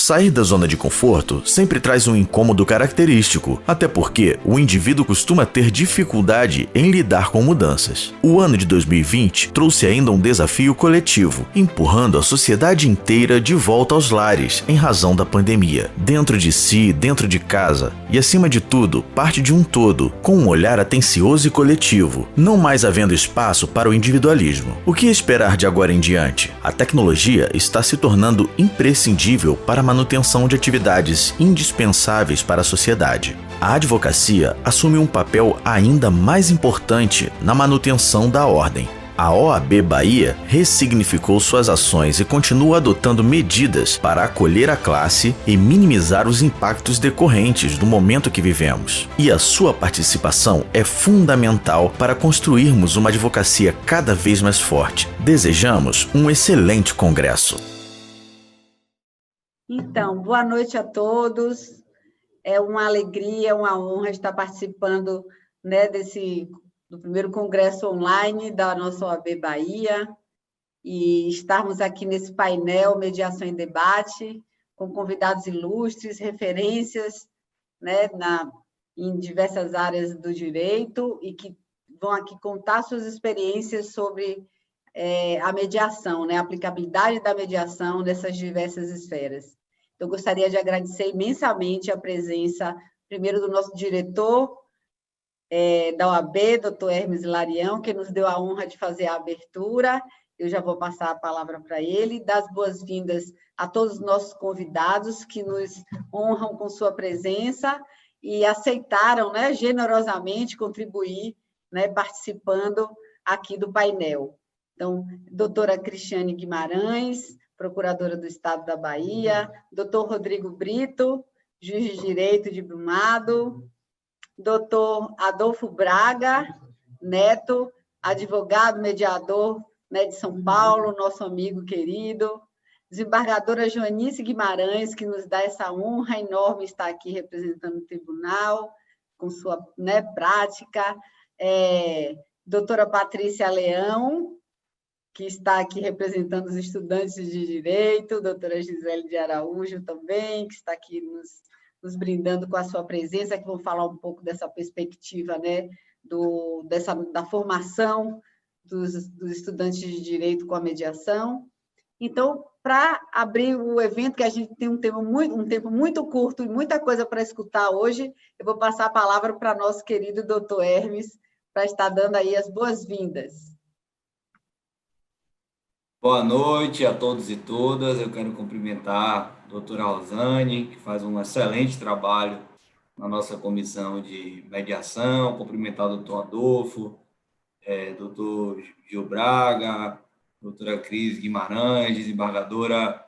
Sair da zona de conforto sempre traz um incômodo característico, até porque o indivíduo costuma ter dificuldade em lidar com mudanças. O ano de 2020 trouxe ainda um desafio coletivo, empurrando a sociedade inteira de volta aos lares em razão da pandemia. Dentro de si, dentro de casa e, acima de tudo, parte de um todo, com um olhar atencioso e coletivo, não mais havendo espaço para o individualismo. O que esperar de agora em diante? A tecnologia está se tornando imprescindível para a manutenção de atividades indispensáveis para a sociedade. A advocacia assume um papel ainda mais importante na manutenção da ordem. A OAB Bahia ressignificou suas ações e continua adotando medidas para acolher a classe e minimizar os impactos decorrentes do momento que vivemos. E a sua participação é fundamental para construirmos uma advocacia cada vez mais forte. Desejamos um excelente congresso. Então, boa noite a todos. É uma alegria, uma honra estar participando, né, do primeiro congresso online da nossa OAB Bahia e estarmos aqui nesse painel Mediação em Debate, com convidados ilustres, referências, né, em diversas áreas do direito e que vão aqui contar suas experiências sobre a mediação, né, a aplicabilidade da mediação nessas diversas esferas. Eu gostaria de agradecer imensamente a presença, primeiro, do nosso diretor da OAB, doutor Hermes Larião, que nos deu a honra de fazer a abertura. Eu já vou passar a palavra para ele, dar as boas-vindas a todos os nossos convidados que nos honram com sua presença e aceitaram, né, generosamente contribuir, né, participando aqui do painel. Então, doutora Cristiane Guimarães, procuradora do Estado da Bahia, doutor Rodrigo Brito, juiz de Direito de Brumado, doutor Adolfo Braga Neto, advogado, mediador, né, de São Paulo, nosso amigo querido, desembargadora Joanice Guimarães, que nos dá essa honra enorme estar aqui representando o tribunal, com sua, né, prática, doutora Patrícia Leão, que está aqui representando os estudantes de Direito, doutora Gisele de Araújo também, que está aqui nos brindando com a sua presença, que vão falar um pouco dessa perspectiva, né, da formação dos estudantes de Direito com a mediação. Então, para abrir o evento, que a gente tem um tempo muito curto e muita coisa para escutar hoje, eu vou passar a palavra para nosso querido doutor Hermes, para estar dando aí as boas-vindas. Boa noite a todos e todas. Eu quero cumprimentar a doutora Rosane, que faz um excelente trabalho na nossa comissão de mediação, cumprimentar o doutor Adolfo, doutor Gil Braga, doutora Cris Guimarães, desembargadora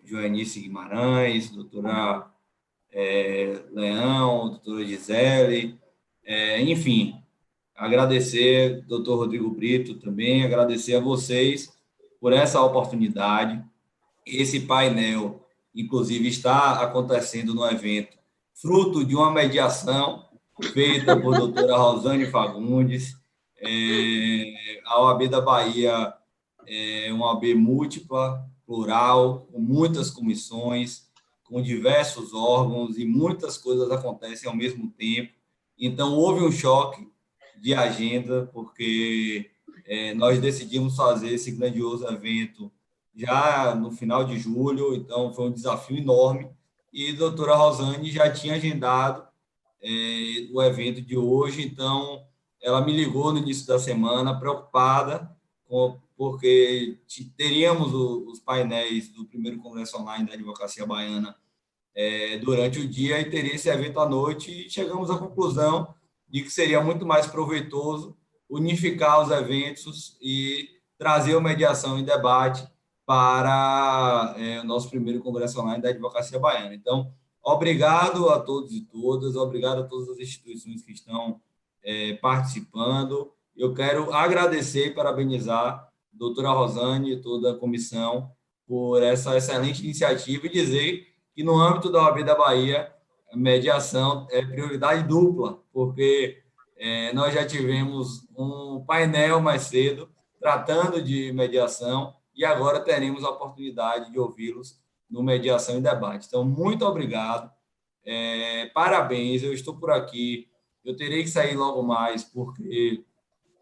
Joanice Guimarães, doutora Leão, doutora Gisele, enfim. Agradecer, doutor Rodrigo Brito, também, agradecer a vocês por essa oportunidade. Esse painel, inclusive, está acontecendo no evento, fruto de uma mediação feita por doutora Rosane Fagundes. A OAB da Bahia é uma OAB múltipla, plural, com muitas comissões, com diversos órgãos, e muitas coisas acontecem ao mesmo tempo. Então, houve um choque de agenda, porque nós decidimos fazer esse grandioso evento já no final de julho, então foi um desafio enorme, e a doutora Rosane já tinha agendado o evento de hoje, então ela me ligou no início da semana, preocupada, porque teríamos os painéis do primeiro Congresso Online da Advocacia Baiana durante o dia, e teria esse evento à noite, e chegamos à conclusão de que seria muito mais proveitoso unificar os eventos e trazer a mediação em debate para o nosso primeiro Congresso Online da Advocacia Baiana. Então, obrigado a todos e todas, obrigado a todas as instituições que estão participando. Eu quero agradecer e parabenizar a doutora Rosane e toda a comissão por essa excelente iniciativa, e dizer que, no âmbito da OAB da Bahia, a mediação é prioridade dupla, porque nós já tivemos um painel mais cedo tratando de mediação, e agora teremos a oportunidade de ouvi-los no Mediação e Debate. Então, muito obrigado. Parabéns, eu estou por aqui. Eu terei que sair logo mais, porque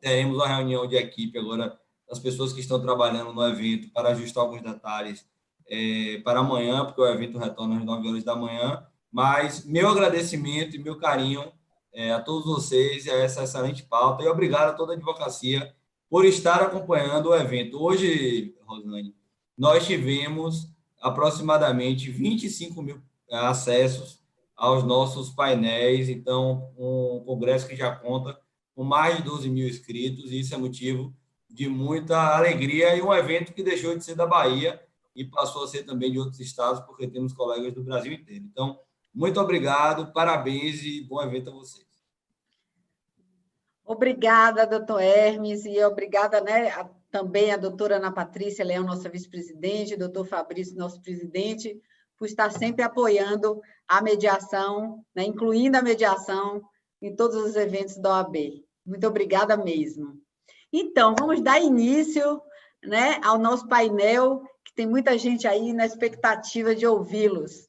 teremos uma reunião de equipe agora, das pessoas que estão trabalhando no evento, para ajustar alguns detalhes para amanhã, porque o evento retorna às 9 horas da manhã. Mas meu agradecimento e meu carinho a todos vocês e a essa excelente pauta. E obrigado a toda a advocacia por estar acompanhando o evento. Hoje, Rosane, nós tivemos aproximadamente 25 mil acessos aos nossos painéis. Então, um congresso que já conta com mais de 12 mil inscritos, e isso é motivo de muita alegria, e um evento que deixou de ser da Bahia e passou a ser também de outros estados, porque temos colegas do Brasil inteiro. Então, muito obrigado, parabéns e bom evento a vocês. Obrigada, doutor Hermes, e obrigada, né, também a doutora Ana Patrícia Leão, nossa vice-presidente, doutor Fabrício, nosso presidente, por estar sempre apoiando a mediação, né, incluindo a mediação em todos os eventos da OAB. Muito obrigada mesmo. Então, vamos dar início, né, ao nosso painel, que tem muita gente aí na expectativa de ouvi-los.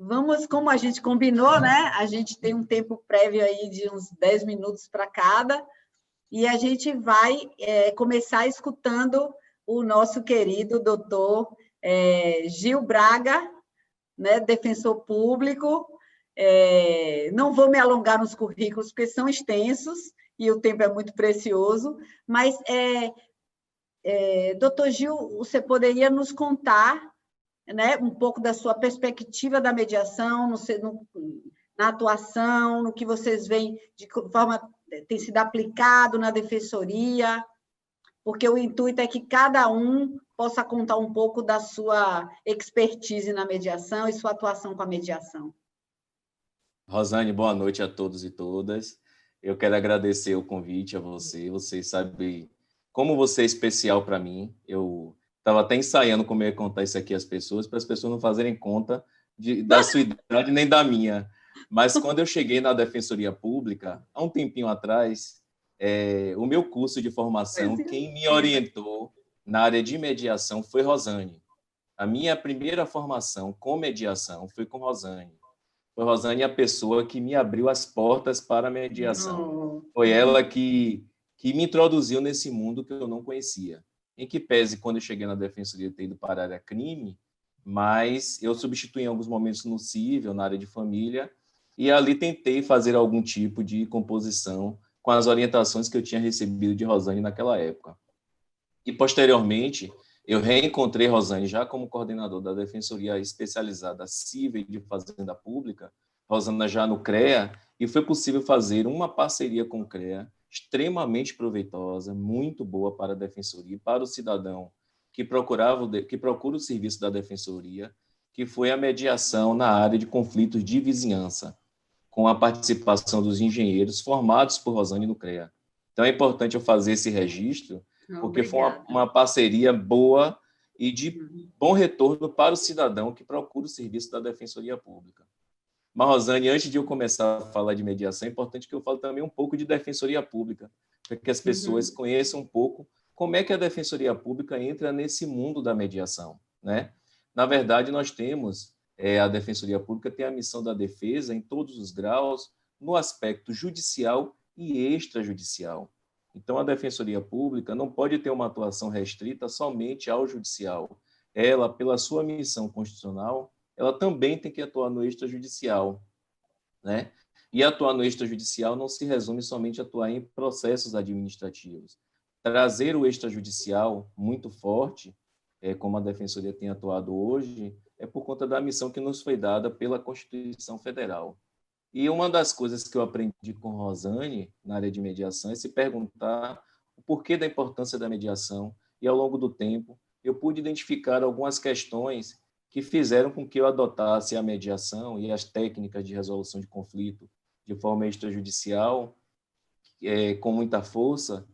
Vamos, como a gente combinou, né? A gente tem um tempo prévio aí de uns 10 minutos para cada, e a gente vai começar escutando o nosso querido doutor Gil Braga, né, defensor público. Não vou me alongar nos currículos, porque são extensos e o tempo é muito precioso, mas, doutor Gil, você poderia nos contar, né, um pouco da sua perspectiva da mediação, na atuação, no que vocês veem, de que forma tem sido aplicado na defensoria, porque o intuito é que cada um possa contar um pouco da sua expertise na mediação e sua atuação com a mediação. Rosane, boa noite a todos e todas. Eu quero agradecer o convite a você. Vocês sabem como você é especial para mim. Eu estava até ensaiando como eu ia contar isso aqui às pessoas, para as pessoas não fazerem conta da sua idade nem da minha. Mas quando eu cheguei na Defensoria Pública, há um tempinho atrás, o meu curso de formação, quem me orientou na área de mediação foi Rosane. A minha primeira formação com mediação foi com Rosane. Foi Rosane a pessoa que me abriu as portas para a mediação. Foi ela que me introduziu nesse mundo que eu não conhecia. Em que pese, quando eu cheguei na Defensoria, ter ido para a área crime, mas eu substituí em alguns momentos no cível, na área de família, e ali tentei fazer algum tipo de composição com as orientações que eu tinha recebido de Rosane naquela época. E, posteriormente, eu reencontrei Rosane já como coordenador da Defensoria Especializada Cível e de Fazenda Pública, Rosana já no CREA, e foi possível fazer uma parceria com o CREA extremamente proveitosa, muito boa para a Defensoria e para o cidadão que procura o serviço da Defensoria, que foi a mediação na área de conflitos de vizinhança, com a participação dos engenheiros formados por Rosane no CREA. Então, é importante eu fazer esse registro, porque foi uma parceria boa e de bom retorno para o cidadão que procura o serviço da Defensoria Pública. Mas, Rosane, antes de eu começar a falar de mediação, é importante que eu fale também um pouco de Defensoria Pública, para que as pessoas conheçam um pouco como é que a Defensoria Pública entra nesse mundo da mediação, né? Na verdade, nós temos, a Defensoria Pública tem a missão da defesa em todos os graus, no aspecto judicial e extrajudicial. Então, a Defensoria Pública não pode ter uma atuação restrita somente ao judicial. Ela, pela sua missão constitucional, ela também tem que atuar no extrajudicial, né? E atuar no extrajudicial não se resume somente a atuar em processos administrativos. Trazer o extrajudicial muito forte, como a Defensoria tem atuado hoje, é por conta da missão que nos foi dada pela Constituição Federal. E uma das coisas que eu aprendi com Rosane, na área de mediação, é se perguntar o porquê da importância da mediação. E, ao longo do tempo, eu pude identificar algumas questões que fizeram com que eu adotasse a mediação e as técnicas de resolução de conflito de forma extrajudicial com muita força,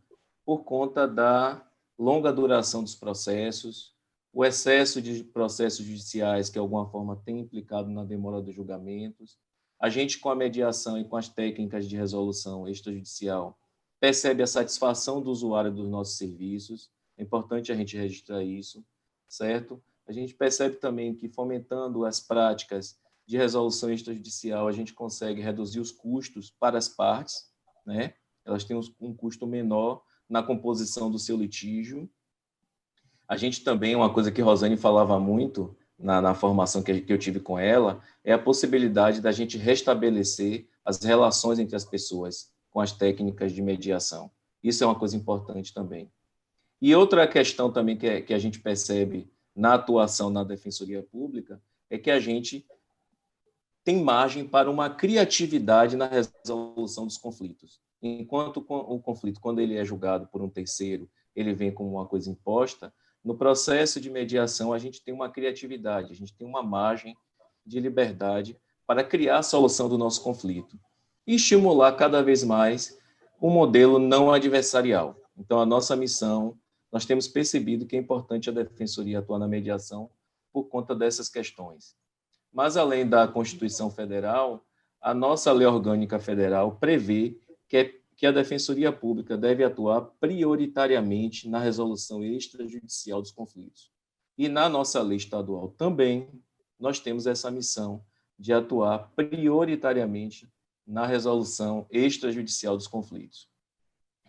por conta da longa duração dos processos, o excesso de processos judiciais que, de alguma forma, tem implicado na demora dos julgamentos. A gente, com a mediação e com as técnicas de resolução extrajudicial, percebe a satisfação do usuário dos nossos serviços. É importante a gente registrar isso, certo? a gente percebe também que, fomentando as práticas de resolução extrajudicial, a gente consegue reduzir os custos para as partes, né? Elas têm um custo menor na composição do seu litígio. A gente também, uma coisa que Rosane falava muito na formação que eu tive com ela, é a possibilidade da gente restabelecer as relações entre as pessoas com as técnicas de mediação. Isso é uma coisa importante também. E outra questão também que a gente percebe na atuação na Defensoria Pública é que a gente tem margem para uma criatividade na resolução dos conflitos. Enquanto o conflito, quando ele é julgado por um terceiro, ele vem como uma coisa imposta, no processo de mediação a gente tem uma criatividade, a gente tem uma margem de liberdade para criar a solução do nosso conflito e estimular cada vez mais o modelo não adversarial. Então, a nossa missão, nós temos percebido que é importante a Defensoria atuar na mediação por conta dessas questões. Mas, além da Constituição Federal, a nossa Lei Orgânica Federal prevê que a Defensoria Pública deve atuar prioritariamente na resolução extrajudicial dos conflitos. E na nossa lei estadual também, nós temos essa missão de atuar prioritariamente na resolução extrajudicial dos conflitos.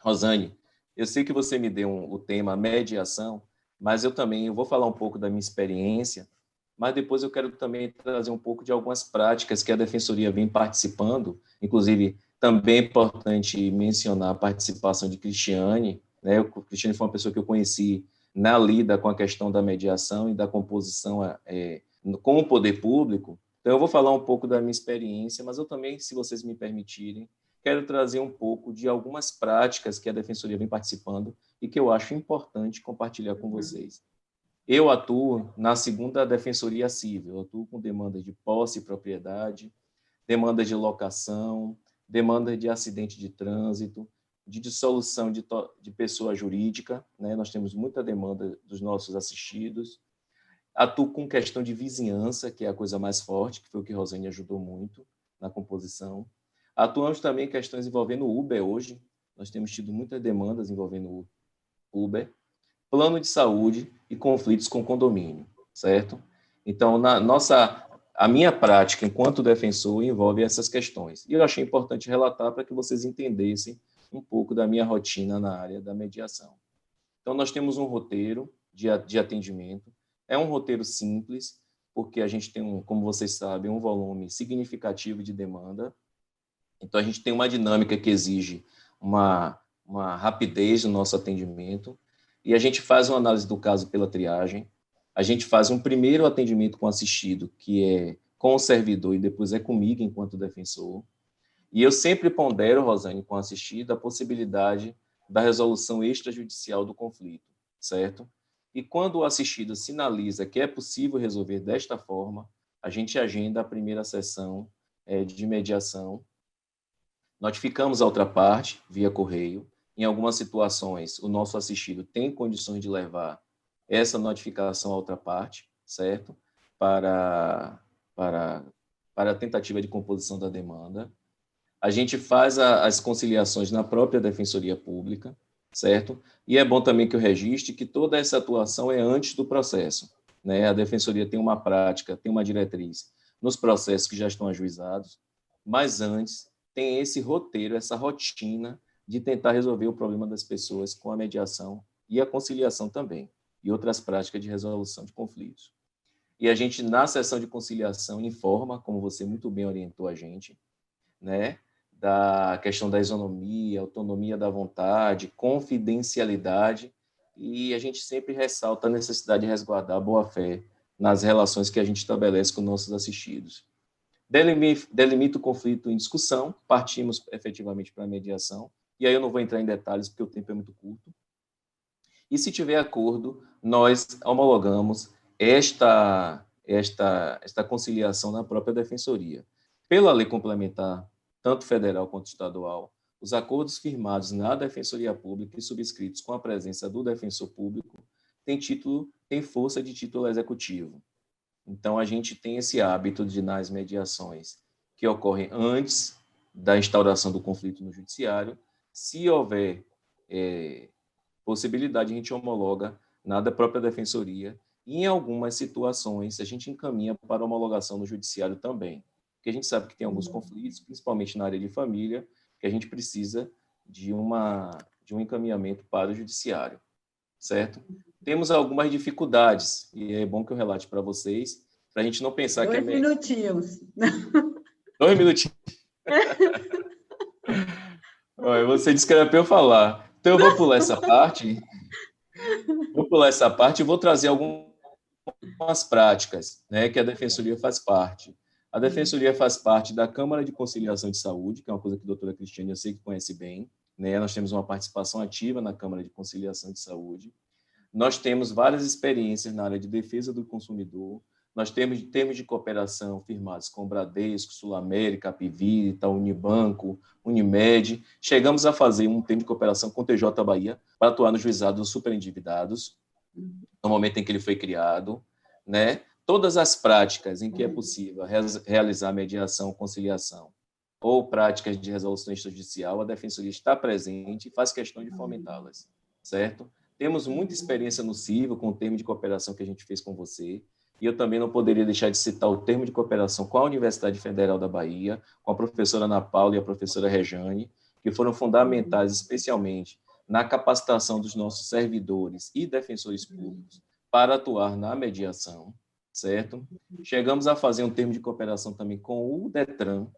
Rosane, eu sei que você me deu o tema mediação, mas eu vou falar um pouco da minha experiência, mas depois eu quero também trazer um pouco de algumas práticas que a Defensoria vem participando, inclusive também é importante mencionar a participação de Cristiane, né? O Cristiane foi uma pessoa que eu conheci na lida com a questão da mediação e da composição com o poder público. Então, eu vou falar um pouco da minha experiência, mas eu também, se vocês me permitirem, quero trazer um pouco de algumas práticas que a Defensoria vem participando e que eu acho importante compartilhar com vocês. Eu atuo na 2ª Defensoria Civil, eu atuo com demandas de posse e propriedade, demandas de locação, demanda de acidente de trânsito, de dissolução de pessoa jurídica, né? Nós temos muita demanda dos nossos assistidos. Atuo com questão de vizinhança, que é a coisa mais forte, que foi o que Rosane ajudou muito na composição. Atuamos também em questões envolvendo Uber hoje, nós temos tido muitas demandas envolvendo Uber, plano de saúde e conflitos com condomínio, certo? Então, a minha prática enquanto defensor envolve essas questões. E eu achei importante relatar para que vocês entendessem um pouco da minha rotina na área da mediação. Então, nós temos um roteiro de atendimento. É um roteiro simples, porque a gente tem, como vocês sabem, um volume significativo de demanda. Então, a gente tem uma dinâmica que exige uma rapidez no nosso atendimento. E a gente faz uma análise do caso pela triagem. A gente faz um primeiro atendimento com o assistido, que é com o servidor, e depois é comigo enquanto defensor. E eu sempre pondero, Rosane, com o assistido, a possibilidade da resolução extrajudicial do conflito, certo? E quando o assistido sinaliza que é possível resolver desta forma, a gente agenda a primeira sessão de mediação, notificamos a outra parte via correio. Em algumas situações, o nosso assistido tem condições de levar essa notificação à outra parte, certo? Para a tentativa de composição da demanda. A gente faz as conciliações na própria Defensoria Pública, certo? E é bom também que eu registre que toda essa atuação é antes do processo, né? A Defensoria tem uma prática, tem uma diretriz nos processos que já estão ajuizados, mas antes tem esse roteiro, essa rotina de tentar resolver o problema das pessoas com a mediação e a conciliação também, e outras práticas de resolução de conflitos. E a gente, na sessão de conciliação, informa, como você muito bem orientou a gente, né, da questão da isonomia, autonomia da vontade, confidencialidade, e a gente sempre ressalta a necessidade de resguardar a boa-fé nas relações que a gente estabelece com nossos assistidos. Delimita o conflito em discussão, partimos efetivamente para a mediação, e aí eu não vou entrar em detalhes porque o tempo é muito curto. E se tiver acordo, nós homologamos esta conciliação na própria Defensoria. Pela lei complementar, tanto federal quanto estadual, os acordos firmados na Defensoria Pública e subscritos com a presença do defensor público têm força de título executivo. Então, a gente tem esse hábito de, nas mediações que ocorrem antes da instauração do conflito no judiciário, se houver possibilidade, a gente homologa na própria Defensoria E, em algumas situações, a gente encaminha para homologação no judiciário também, porque a gente sabe que tem alguns conflitos, principalmente na área de família, que a gente precisa de um encaminhamento para o judiciário, certo? Temos algumas dificuldades, e é bom que eu relate para vocês, para a gente não pensar que é... 2 minutinhos. 2 minutinhos. Olha, você disse que era para eu falar. Então, eu vou pular essa parte. E vou trazer algumas práticas, né, que a Defensoria faz parte. A Defensoria faz parte da Câmara de Conciliação de Saúde, que é uma coisa que a doutora Cristiane, eu sei que conhece bem, né? Nós temos uma participação ativa na Câmara de Conciliação de Saúde. Nós temos várias experiências na área de defesa do consumidor. Nós temos termos de cooperação firmados com o Bradesco, Sul América, Apivita, Unibanco, Unimed. Chegamos a fazer um termo de cooperação com o TJ Bahia para atuar no juizado dos superendividados, no momento em que ele foi criado, né? Todas as práticas em que é possível realizar mediação, conciliação ou práticas de resolução extrajudicial, a Defensoria está presente e faz questão de fomentá-las, certo? Temos muita experiência no CIVA com o termo de cooperação que a gente fez com você, e eu também não poderia deixar de citar o termo de cooperação com a Universidade Federal da Bahia, com a professora Ana Paula e a professora Rejane, que foram fundamentais, especialmente na capacitação dos nossos servidores e defensores públicos para atuar na mediação, certo? Chegamos a fazer um termo de cooperação também com o DETRAN,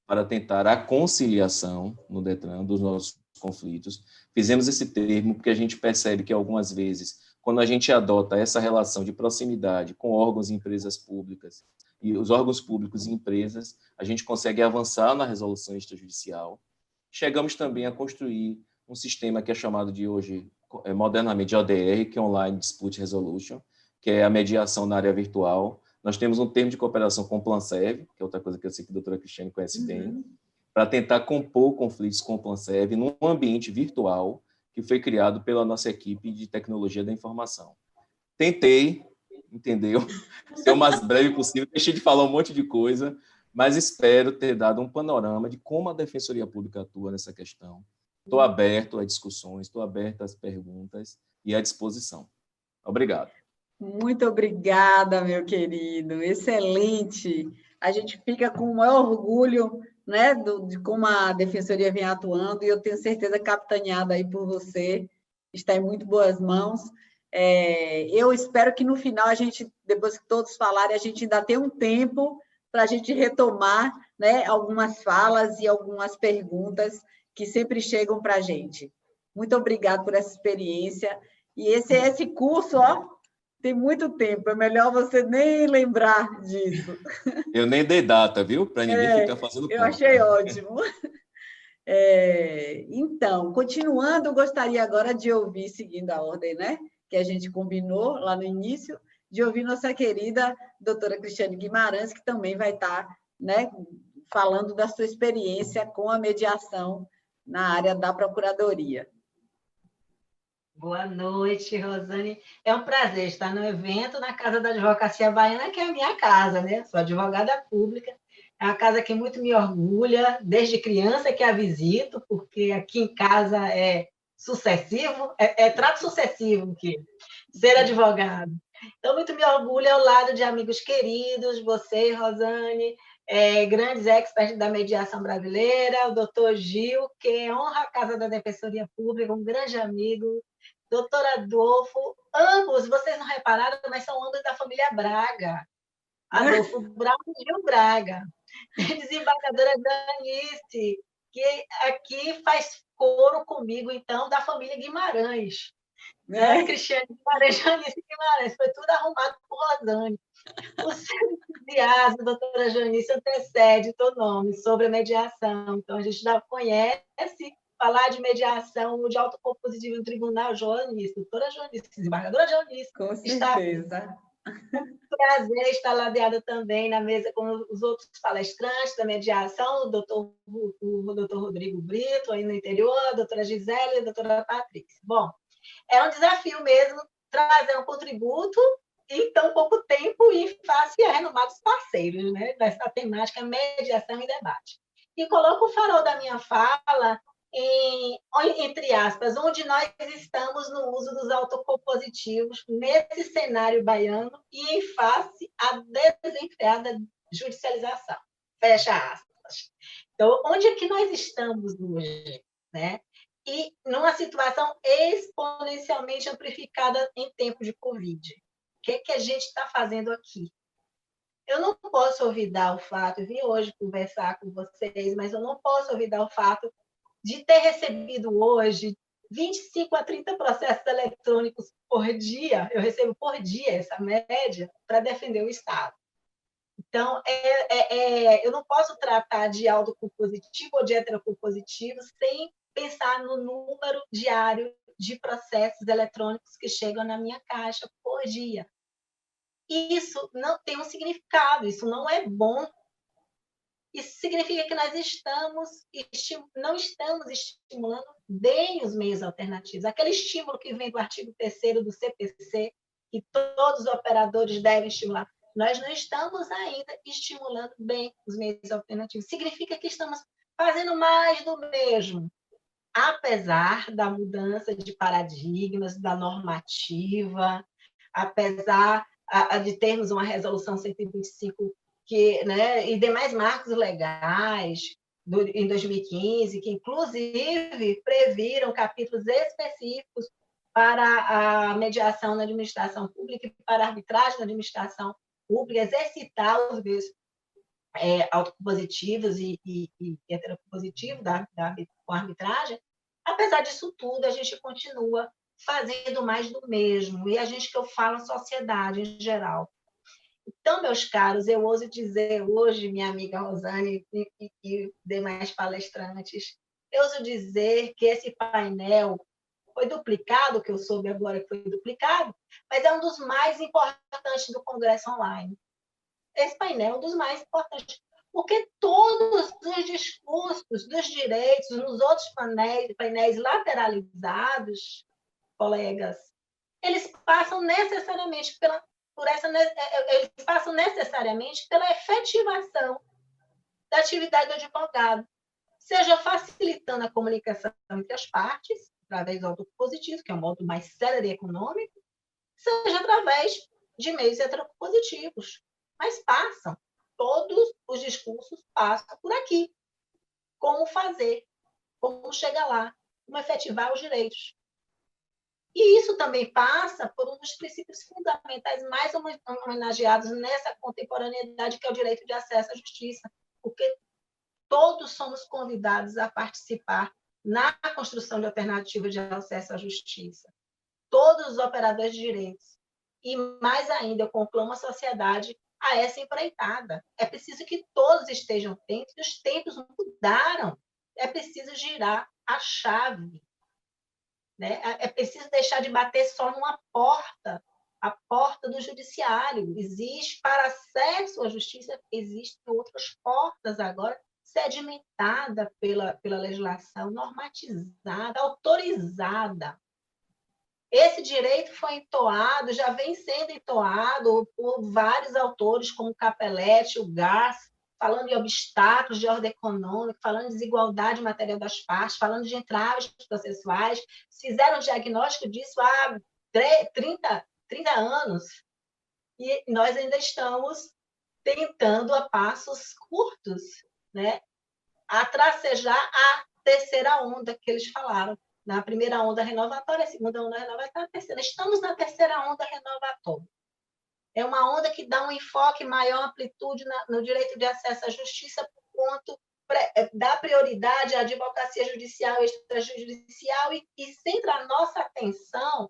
para tentar a conciliação no DETRAN dos nossos conflitos. Fizemos esse termo porque a gente percebe que, algumas vezes, quando a gente adota essa relação de proximidade com órgãos e empresas públicas, e os órgãos públicos e empresas, a gente consegue avançar na resolução extrajudicial. Chegamos também a construir um sistema que é chamado de hoje, modernamente, ODR, que é Online Dispute Resolution, que é a mediação na área virtual. Nós temos um termo de cooperação com o PlanServe, que é outra coisa que eu sei que a doutora Cristiane conhece bem, para tentar compor conflitos com o PlanServe num ambiente virtual que foi criado pela nossa equipe de tecnologia da informação. Tentei, entendeu? Ser o mais breve possível, deixei de falar um monte de coisa, mas espero ter dado um panorama de como a Defensoria Pública atua nessa questão. Estou aberto a discussões, estou aberto às perguntas e à disposição. Obrigado. Muito obrigada, meu querido. Excelente. A gente fica com o maior orgulho, né, de como a Defensoria vem atuando, e eu tenho certeza, capitaneada aí por você, está em muito boas mãos. Eu espero que no final, a gente, depois que todos falarem, a gente ainda tenha um tempo para a gente retomar, né, algumas falas e algumas perguntas que sempre chegam para a gente. Muito obrigada por essa experiência. E esse curso, ó, tem muito tempo, é melhor você nem lembrar disso. Eu nem dei data, viu? Para ninguém ficar fazendo conta. Eu achei ótimo. Então, continuando, eu gostaria agora de ouvir, seguindo a ordem, né, que a gente combinou lá no início, de ouvir nossa querida doutora Cristiane Guimarães, que também vai estar, né, falando da sua experiência com a mediação na área da Procuradoria. Boa noite, Rosane. É um prazer estar no evento na Casa da Advocacia Baiana, que é a minha casa, né? Sou advogada pública. É uma casa que muito me orgulha, desde criança que a visito, porque aqui em casa é sucessivo, é trato sucessivo que ser advogado. Então, muito me orgulho ao lado de amigos queridos, você, Rosane, grandes experts da mediação brasileira, o doutor Gil, que honra a Casa da Defensoria Pública, um grande amigo, doutor Adolfo, ambos, vocês não repararam, mas são ambos da família Braga. Adolfo Braga e Gil Braga. Desembargadora Janice, que aqui faz coro comigo, então, da família Guimarães. Né? Cristiane Guimarães, Janice Guimarães, foi tudo arrumado por Rosane. O seu entusiasmo, doutora Janice, antecede o nome sobre a mediação. Então, a gente já conhece falar de mediação, de autocompositivo no tribunal, Janice, doutora Janice, desembargadora Janice. Com certeza. Prazer estar ladeada também na mesa com os outros palestrantes da mediação, o doutor Rodrigo Brito, aí no interior, a doutora Gisele e a doutora Patrícia. Bom, é um desafio mesmo trazer um contributo em tão pouco tempo e face a renomados parceiros, né, dessa temática mediação e debate. E coloco o farol da minha fala entre aspas, onde nós estamos no uso dos autocompositivos nesse cenário baiano e em face à desenfreada judicialização. Fecha aspas. Então, onde é que nós estamos hoje? Né? E numa situação exponencialmente amplificada em tempo de Covid. O que é que a gente está fazendo aqui? Eu não posso olvidar o fato, eu vim hoje conversar com vocês, mas eu não posso olvidar o fato de ter recebido hoje 25 a 30 processos eletrônicos por dia, eu recebo por dia essa média, para defender o Estado. Então, eu não posso tratar de autocompositivo ou de heterocompositivo sem pensar no número diário de processos eletrônicos que chegam na minha caixa por dia. Isso não tem um significado, isso não é bom. Isso significa que nós não estamos estimulando bem os meios alternativos. Aquele estímulo que vem do artigo 3º do CPC, que todos os operadores devem estimular. Nós não estamos ainda estimulando bem os meios alternativos. Significa que estamos fazendo mais do mesmo, apesar da mudança de paradigmas, da normativa, apesar de termos uma resolução 125 e demais marcos legais em 2015, que inclusive previram capítulos específicos para a mediação na administração pública e para a arbitragem na administração pública, exercitar os meios autocompositivos e heterocompositivos com a arbitragem. Apesar disso tudo, a gente continua fazendo mais do mesmo, e a gente, que eu falo, a sociedade em geral. Então, meus caros, eu ouso dizer hoje, minha amiga Rosane e demais palestrantes, eu ouso dizer que esse painel foi duplicado, que eu soube agora que foi duplicado, mas é um dos mais importantes do Congresso Online. Esse painel é um dos mais importantes, porque todos os discursos dos direitos nos outros painéis lateralizados, colegas, eles passam necessariamente pela efetivação da atividade do advogado, seja facilitando a comunicação entre as partes, através do autocompositivo, que é um modo mais célere e econômico, seja através de meios heterocompositivos. Mas passam, todos os discursos passam por aqui. Como fazer, como chegar lá, como efetivar os direitos. E isso também passa por um dos princípios fundamentais mais homenageados nessa contemporaneidade, que é o direito de acesso à justiça, porque todos somos convidados a participar na construção de alternativas de acesso à justiça. Todos os operadores de direitos. E, mais ainda, eu conclamo a sociedade a essa empreitada. É preciso que todos estejam atentos, e os tempos mudaram. É preciso girar a chave. Né? É preciso deixar de bater só numa porta, a porta do judiciário. Existe, para acesso à justiça, existem outras portas agora, sedimentada pela legislação, normatizada, autorizada. Esse direito foi entoado, já vem sendo entoado por vários autores, como Capelletti, o Garça, falando de obstáculos de ordem econômica, falando de desigualdade material das partes, falando de entraves processuais. Fizeram um diagnóstico disso há 30 anos. E nós ainda estamos tentando, a passos curtos, né, a tracejar a terceira onda que eles falaram. Na primeira onda renovatória, a segunda onda renovatória, a terceira. Estamos na terceira onda renovatória. É uma onda que dá um enfoque maior, amplitude no direito de acesso à justiça, por conta dá prioridade à advocacia judicial e extrajudicial e centra a nossa atenção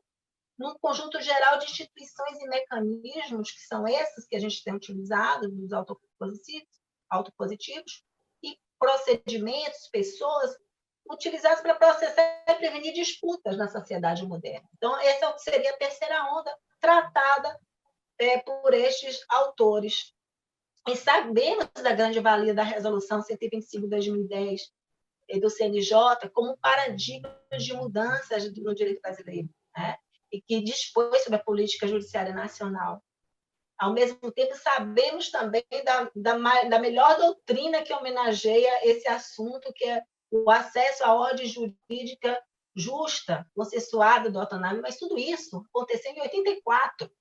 num conjunto geral de instituições e mecanismos, que são esses que a gente tem utilizado, nos autopositivos, e procedimentos, pessoas, utilizados para processar e prevenir disputas na sociedade moderna. Então, essa seria a terceira onda tratada por estes autores. E sabemos da grande valia da Resolução 125/2010 do CNJ como paradigma de mudanças no direito brasileiro, né? E que dispõe sobre a política judiciária nacional. Ao mesmo tempo, sabemos também da melhor doutrina que homenageia esse assunto, que é o acesso à ordem jurídica justa, consensuada do Watanabe, mas tudo isso aconteceu em 84.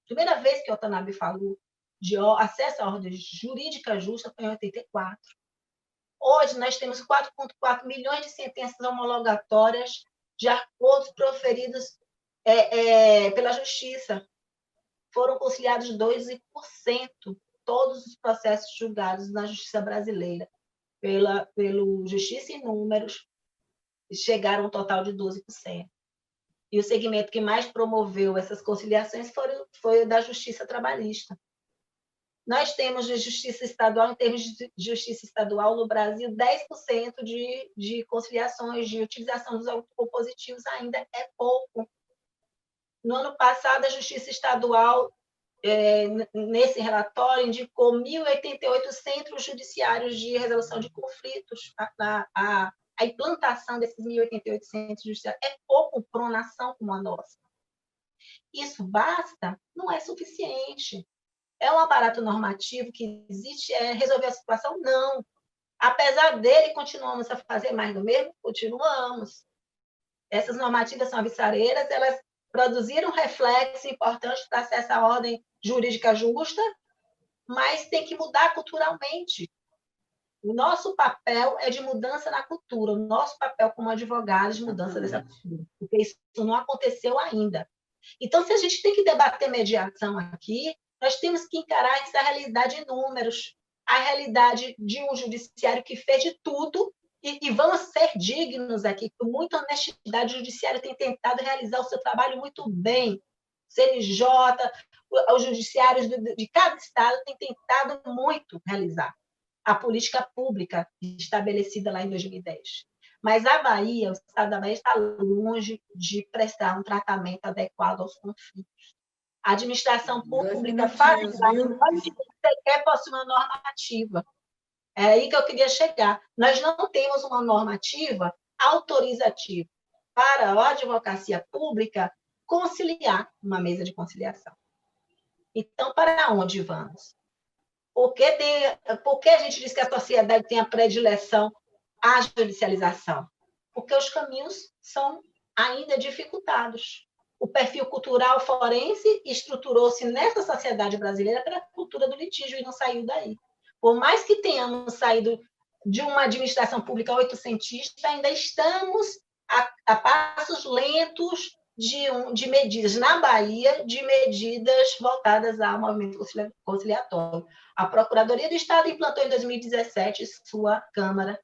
Primeira vez que o Watanabe falou de acesso à ordem jurídica justa foi em 84. Hoje, nós temos 4,4 milhões de sentenças homologatórias de acordos proferidos pela Justiça. Foram conciliados 12%, todos os processos julgados na Justiça brasileira, pelo Justiça em Números, chegaram a um total de 12%. E o segmento que mais promoveu essas conciliações foi o da Justiça Trabalhista. Nós temos de justiça estadual, em termos de justiça estadual no Brasil, 10% de conciliações, de utilização dos autocompositivos ainda é pouco. No ano passado, a Justiça Estadual, nesse relatório, indicou 1.088 centros judiciários de resolução de conflitos. A implantação desses 1.088 centros judiciários é pouco para uma nação como a nossa. Isso basta? Não é suficiente. É um aparato normativo que existe, resolver a situação? Não. Apesar dele, continuamos a fazer mais do mesmo? Continuamos. Essas normativas são alvissareiras, elas produziram um reflexo importante para acesso à ordem jurídica justa, mas tem que mudar culturalmente. O nosso papel é de mudança na cultura, o nosso papel como advogados de mudança dessa cultura, porque isso não aconteceu ainda. Então, se a gente tem que debater mediação aqui, nós temos que encarar essa realidade em números, a realidade de um judiciário que fez de tudo, e vamos ser dignos aqui, com muita honestidade, o judiciário tem tentado realizar o seu trabalho muito bem. O CNJ, os judiciários de cada estado têm tentado muito realizar a política pública estabelecida lá em 2010. Mas a Bahia, o estado da Bahia, está longe de prestar um tratamento adequado aos conflitos. A administração pública faz sequer possui uma normativa. É aí que eu queria chegar. Nós não temos uma normativa autorizativa para a advocacia pública conciliar uma mesa de conciliação. Então, para onde vamos? Por que a gente diz que a sociedade tem a predileção à judicialização? Porque os caminhos são ainda dificultados. O perfil cultural forense estruturou-se nessa sociedade brasileira pela cultura do litígio e não saiu daí. Por mais que tenhamos saído de uma administração pública oitocentista, ainda estamos a passos lentos de medidas, na Bahia, de medidas voltadas ao movimento conciliatório. A Procuradoria do Estado implantou em 2017 sua Câmara,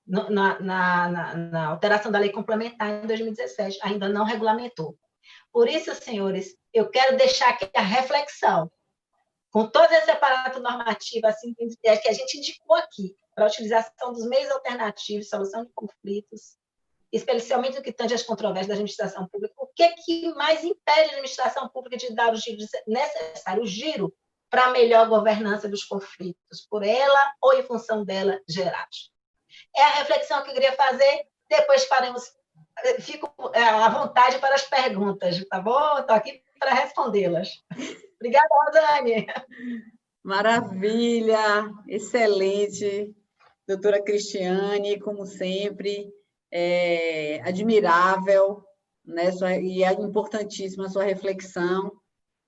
na alteração da lei complementar em 2017, ainda não regulamentou. Por isso, senhores, eu quero deixar aqui a reflexão. Com todo esse aparato normativo assim, que a gente indicou aqui, para a utilização dos meios alternativos, solução de conflitos, especialmente no que tange às controvérsias da administração pública, o que mais impede a administração pública de dar o giro necessário, o giro para a melhor governança dos conflitos, por ela ou em função dela gerados? É a reflexão que eu queria fazer, depois fico à vontade para as perguntas, tá bom? Estou aqui para respondê-las. Obrigada, Rosane. Maravilha, excelente. Doutora Cristiane, como sempre, admirável, né? E é importantíssima a sua reflexão.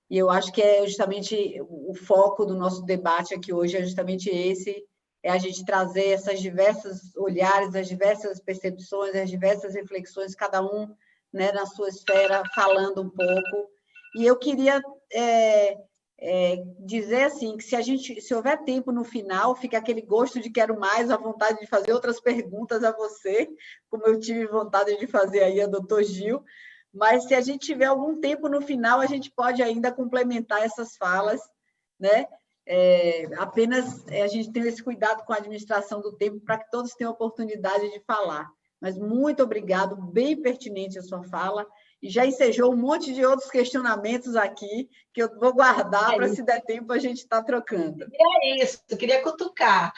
E eu acho que é justamente o foco do nosso debate aqui hoje, é justamente esse, é a gente trazer essas diversas olhares, as diversas percepções, as diversas reflexões, cada um, né, na sua esfera, falando um pouco. E eu queria dizer assim, que se houver tempo no final, fica aquele gosto de quero mais, a vontade de fazer outras perguntas a você, como eu tive vontade de fazer aí a doutor Gil, mas se a gente tiver algum tempo no final, a gente pode ainda complementar essas falas, né? Apenas a gente tem esse cuidado com a administração do tempo para que todos tenham oportunidade de falar. Mas muito obrigado, bem pertinente a sua fala, e já ensejou um monte de outros questionamentos aqui, que eu vou guardar para, se der tempo, a gente estar trocando. É isso, eu queria cutucar.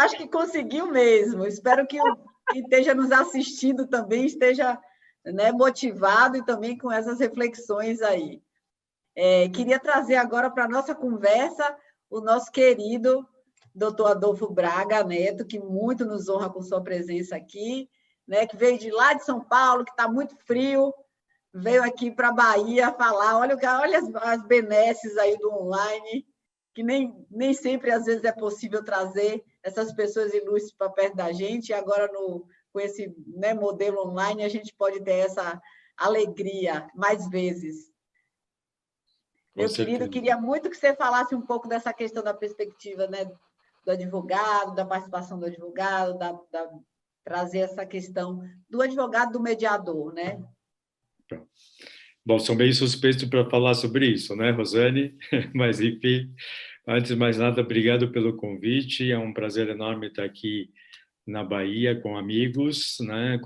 Acho que conseguiu mesmo. Espero que quem esteja nos assistindo também esteja, né, motivado e também com essas reflexões aí. Queria trazer agora para a nossa conversa o nosso querido doutor Adolfo Braga Neto, que muito nos honra com sua presença aqui, né, que veio de lá de São Paulo, que está muito frio, veio aqui para a Bahia falar, olha as benesses aí do online, que nem sempre, às vezes, é possível trazer essas pessoas ilustres para perto da gente, e agora, com esse, né, modelo online, a gente pode ter essa alegria mais vezes. Meu querido, queria muito que você falasse um pouco dessa questão da perspectiva, né, do advogado, da participação do advogado, trazer essa questão do advogado, do mediador, né? Bom, sou meio suspeito para falar sobre isso, né, Rosane? Mas, enfim, antes de mais nada, obrigado pelo convite. É um prazer enorme estar aqui na Bahia com amigos, né?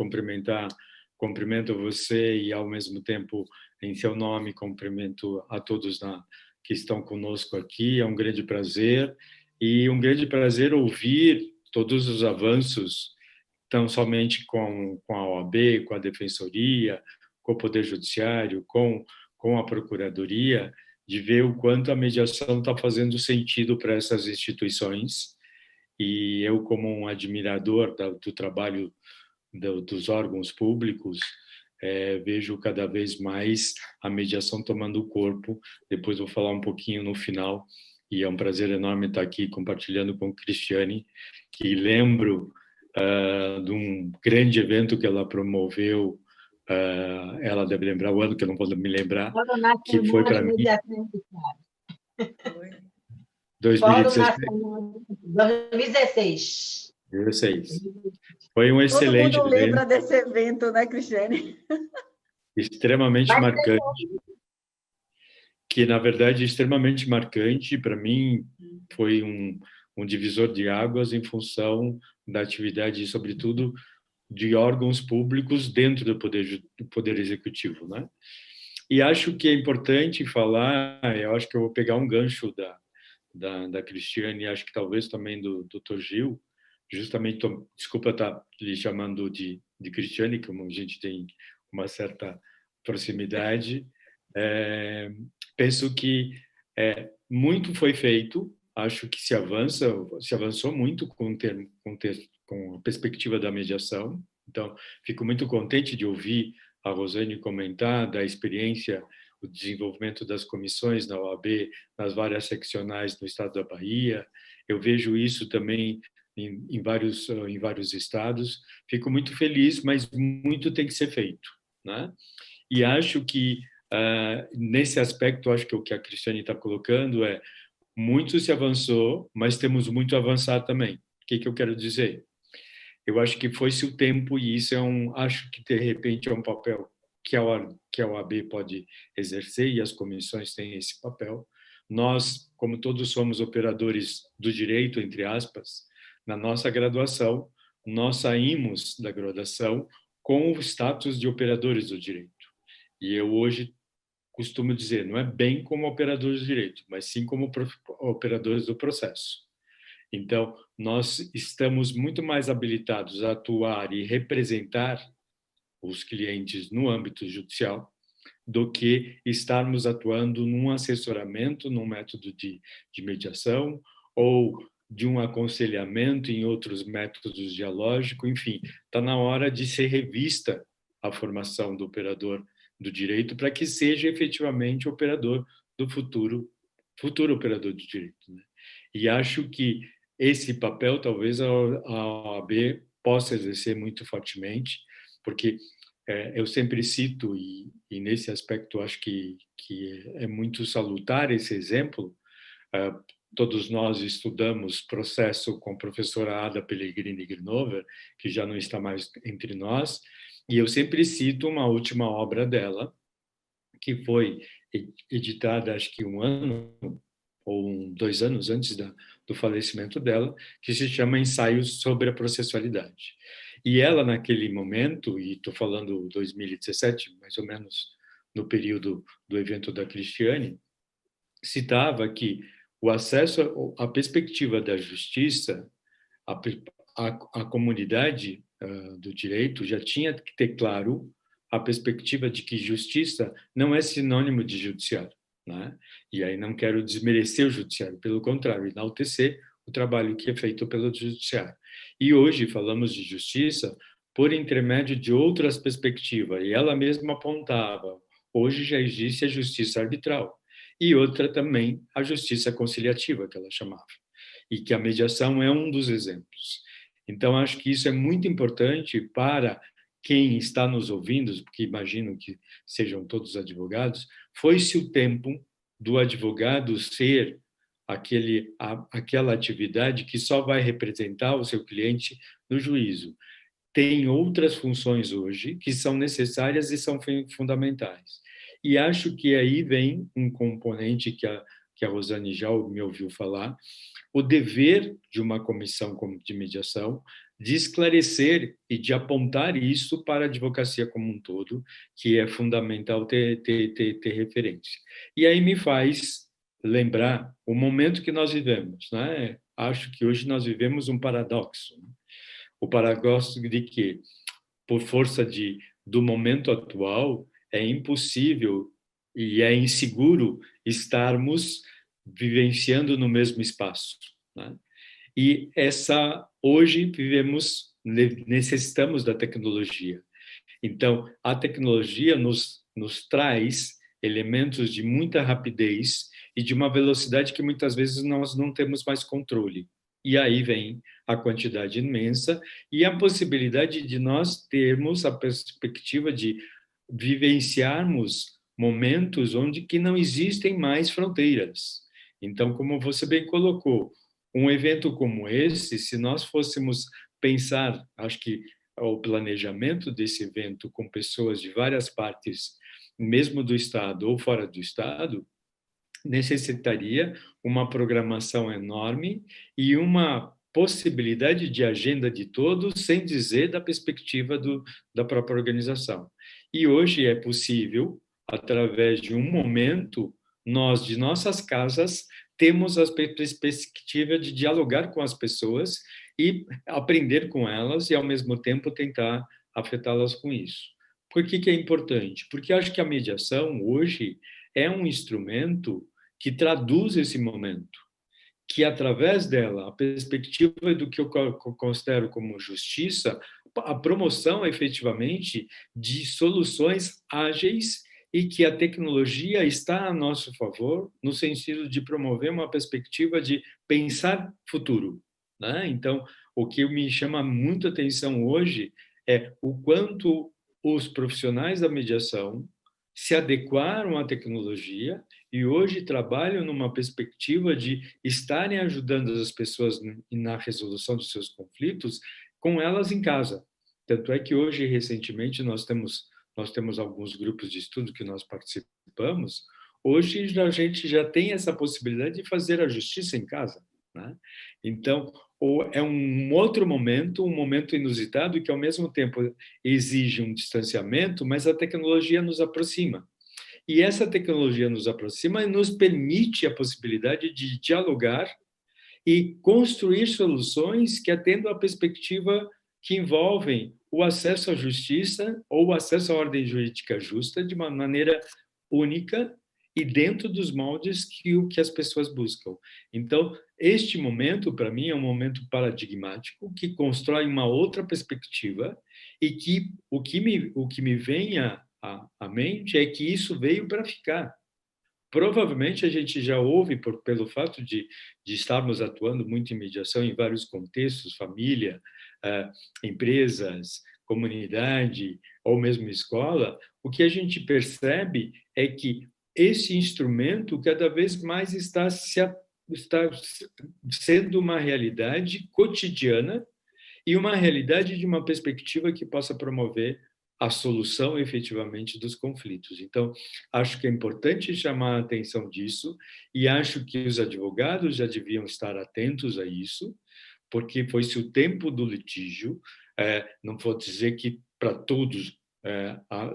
Cumprimento você e, ao mesmo tempo, em seu nome, cumprimento a todos que estão conosco aqui. É um grande prazer. E um grande prazer ouvir todos os avanços, tão somente com a OAB, com a Defensoria, com o Poder Judiciário, com a Procuradoria, de ver o quanto a mediação está fazendo sentido para essas instituições. E eu, como um admirador do trabalho dos órgãos públicos, vejo cada vez mais a mediação tomando corpo. Depois vou falar um pouquinho no final, e é um prazer enorme estar aqui compartilhando com Cristiane, que lembro de um grande evento que ela promoveu. Ela deve lembrar o ano, que eu não vou me lembrar, que foi para mim 2016. Foi um excelente Todo mundo lembra evento, desse evento, né, Cristiane? extremamente marcante, que, na verdade, é extremamente marcante. Para mim, foi um divisor de águas em função da atividade, sobretudo, de órgãos públicos dentro do poder executivo, né? E acho que é importante falar, eu acho que eu vou pegar um gancho da Cristiane, acho que talvez também do Dr. Gil, justamente, desculpa estar lhe chamando de Cristiane, como a gente tem uma certa proximidade. Penso que muito foi feito, acho que se avançou muito com a perspectiva da mediação. Então, fico muito contente de ouvir a Rosane comentar da experiência, o desenvolvimento das comissões na OAB, nas várias seccionais no estado da Bahia. Eu vejo isso também em vários estados. Fico muito feliz, mas muito tem que ser feito, né? E acho que, nesse aspecto, acho que o que a Cristiane está colocando muito se avançou, mas temos muito a avançar também. O que eu quero dizer? Eu acho que foi-se o tempo, e isso acho que, de repente, é um papel que a OAB pode exercer, e as comissões têm esse papel. Nós, como todos somos operadores do direito, entre aspas, na nossa graduação, nós saímos da graduação com o status de operadores do direito. E eu hoje costumo dizer, não é bem como operadores do direito, mas sim como operadores do processo. Então, nós estamos muito mais habilitados a atuar e representar os clientes no âmbito judicial do que estarmos atuando num assessoramento, num método de mediação ou de um aconselhamento em outros métodos dialógicos. Enfim, está na hora de ser revista a formação do operador do direito para que seja efetivamente o operador do futuro operador de direito, né? E acho que esse papel talvez a OAB possa exercer muito fortemente, porque eu sempre cito, e nesse aspecto acho que é muito salutar esse exemplo. Todos nós estudamos processo com a professora Ada Pellegrini Grinover, que já não está mais entre nós, e eu sempre cito uma última obra dela, que foi editada, acho que 1 ano ou 2 anos antes do falecimento dela, que se chama Ensaios sobre a Processualidade. E ela, naquele momento, e estou falando 2017, mais ou menos no período do evento da Cristiane, citava que o acesso à perspectiva da justiça, a comunidade do direito já tinha que ter claro a perspectiva de que justiça não é sinônimo de judiciário, né? E aí não quero desmerecer o judiciário, pelo contrário, enaltecer o trabalho que é feito pelo judiciário. E hoje falamos de justiça por intermédio de outras perspectivas, e ela mesma apontava, hoje já existe a justiça arbitral, e outra também, a justiça conciliativa, que ela chamava, e que a mediação é um dos exemplos. Então, acho que isso é muito importante para quem está nos ouvindo, porque imagino que sejam todos advogados, foi-se o tempo do advogado ser aquela atividade que só vai representar o seu cliente no juízo. Tem outras funções hoje que são necessárias e são fundamentais. E acho que aí vem um componente que a Rosane já me ouviu falar, o dever de uma comissão de mediação de esclarecer e de apontar isso para a advocacia como um todo, que é fundamental ter referência. E aí me faz lembrar o momento que nós vivemos, né? Acho que hoje nós vivemos um paradoxo. Né? O paradoxo de que, por força do momento atual, é impossível e é inseguro estarmos vivenciando no mesmo espaço. Né? E hoje necessitamos da tecnologia. Então, a tecnologia nos traz elementos de muita rapidez e de uma velocidade que muitas vezes nós não temos mais controle. E aí vem a quantidade imensa e a possibilidade de nós termos a perspectiva de vivenciarmos momentos onde que não existem mais fronteiras. Então, como você bem colocou, um evento como esse, se nós fôssemos pensar, acho que o planejamento desse evento com pessoas de várias partes, mesmo do Estado ou fora do Estado, necessitaria uma programação enorme e uma possibilidade de agenda de todos, sem dizer da perspectiva da própria organização. E hoje é possível, através de um momento, nós, de nossas casas, temos a perspectiva de dialogar com as pessoas e aprender com elas e, ao mesmo tempo, tentar afetá-las com isso. Por que é importante? Porque acho que a mediação, hoje, é um instrumento que traduz esse momento, que, através dela, a perspectiva do que eu considero como justiça, a promoção, efetivamente, de soluções ágeis e que a tecnologia está a nosso favor, no sentido de promover uma perspectiva de pensar futuro. Né? Então, o que me chama muito a atenção hoje é o quanto os profissionais da mediação se adequaram à tecnologia e hoje trabalham numa perspectiva de estarem ajudando as pessoas na resolução dos seus conflitos com elas em casa. Tanto é que hoje, recentemente, nós temos alguns grupos de estudo que nós participamos. Hoje a gente já tem essa possibilidade de fazer a justiça em casa. Né? Então, é um outro momento, um momento inusitado que, ao mesmo tempo, exige um distanciamento, mas a tecnologia nos aproxima. E essa tecnologia nos aproxima e nos permite a possibilidade de dialogar e construir soluções que atendam à perspectiva que envolvem o acesso à justiça ou o acesso à ordem jurídica justa de uma maneira única e dentro dos moldes que as pessoas buscam. Então, este momento, para mim, é um momento paradigmático que constrói uma outra perspectiva e que o que me vem à mente é que isso veio para ficar. Provavelmente a gente já ouve, pelo fato de estarmos atuando muito em mediação em vários contextos, família, empresas, comunidade ou mesmo escola, o que a gente percebe é que esse instrumento cada vez mais está sendo uma realidade cotidiana e uma realidade de uma perspectiva que possa promover a solução efetivamente dos conflitos. Então, acho que é importante chamar a atenção disso e acho que os advogados já deviam estar atentos a isso, porque foi-se o tempo do litígio, não vou dizer que para todos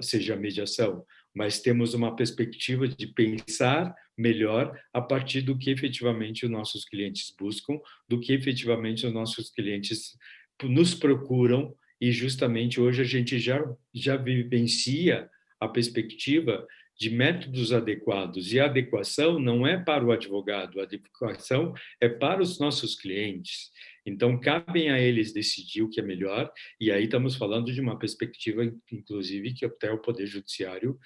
seja mediação, mas temos uma perspectiva de pensar melhor a partir do que efetivamente os nossos clientes buscam, do que efetivamente os nossos clientes nos procuram, e justamente hoje a gente já vivencia a perspectiva de métodos adequados. E a adequação não é para o advogado, a adequação é para os nossos clientes. Então, cabem a eles decidir o que é melhor, e aí estamos falando de uma perspectiva, inclusive, que até o Poder Judiciário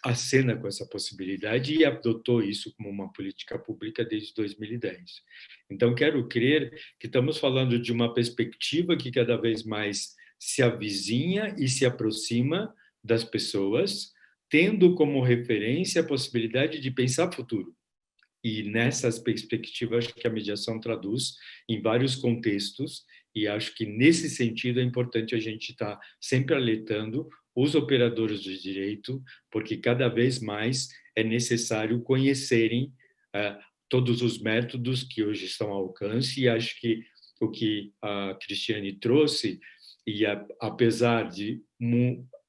acena com essa possibilidade e adotou isso como uma política pública desde 2010. Então, quero crer que estamos falando de uma perspectiva que cada vez mais se avizinha e se aproxima das pessoas, tendo como referência a possibilidade de pensar futuro. E nessas perspectivas que a mediação traduz em vários contextos, e acho que nesse sentido é importante a gente estar sempre alertando os operadores do direito, porque cada vez mais é necessário conhecerem todos os métodos que hoje estão ao alcance, e acho que o que a Cristiane trouxe, e apesar de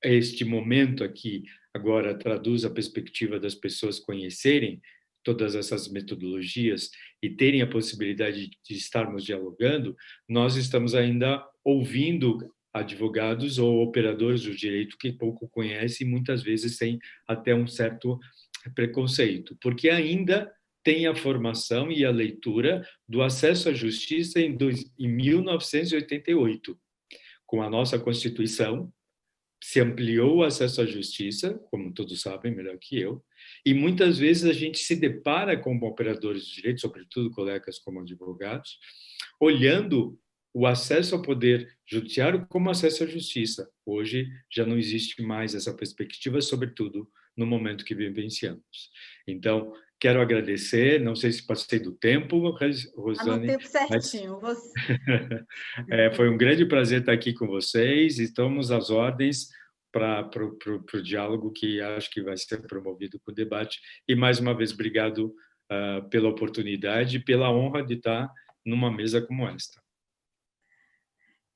este momento aqui agora traduz a perspectiva das pessoas conhecerem todas essas metodologias e terem a possibilidade de estarmos dialogando, nós estamos ainda ouvindo advogados ou operadores do direito que pouco conhecem e muitas vezes têm até um certo preconceito, porque ainda tem a formação e a leitura do acesso à justiça em 1988. Com a nossa Constituição, se ampliou o acesso à justiça, como todos sabem melhor que eu, e muitas vezes a gente se depara com operadores de direito, sobretudo colegas como advogados, olhando o acesso ao poder judiciário como acesso à justiça. Hoje já não existe mais essa perspectiva, sobretudo no momento que vivenciamos. Então, quero agradecer, não sei se passei do tempo, Rosane. No tempo certinho. Mas... foi um grande prazer estar aqui com vocês, estamos às ordens para o diálogo que acho que vai ser promovido com o debate. E, mais uma vez, obrigado pela oportunidade e pela honra de estar numa mesa como esta.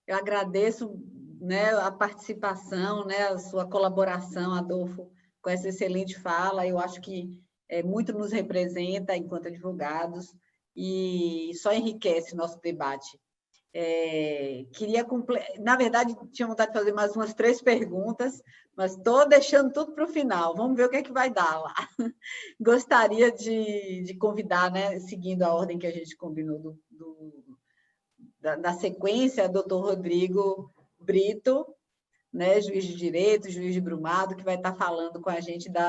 Eu agradeço, né, a participação, né, a sua colaboração, Adolfo, com essa excelente fala. Eu acho que muito nos representa enquanto advogados e só enriquece nosso debate. Na verdade, tinha vontade de fazer mais umas 3 perguntas, mas estou deixando tudo para o final. Vamos ver o que é que vai dar lá. Gostaria de convidar, né, seguindo a ordem que a gente combinou da sequência, doutor Rodrigo Brito, né, juiz de direito, juiz de Brumado, que vai estar falando com a gente do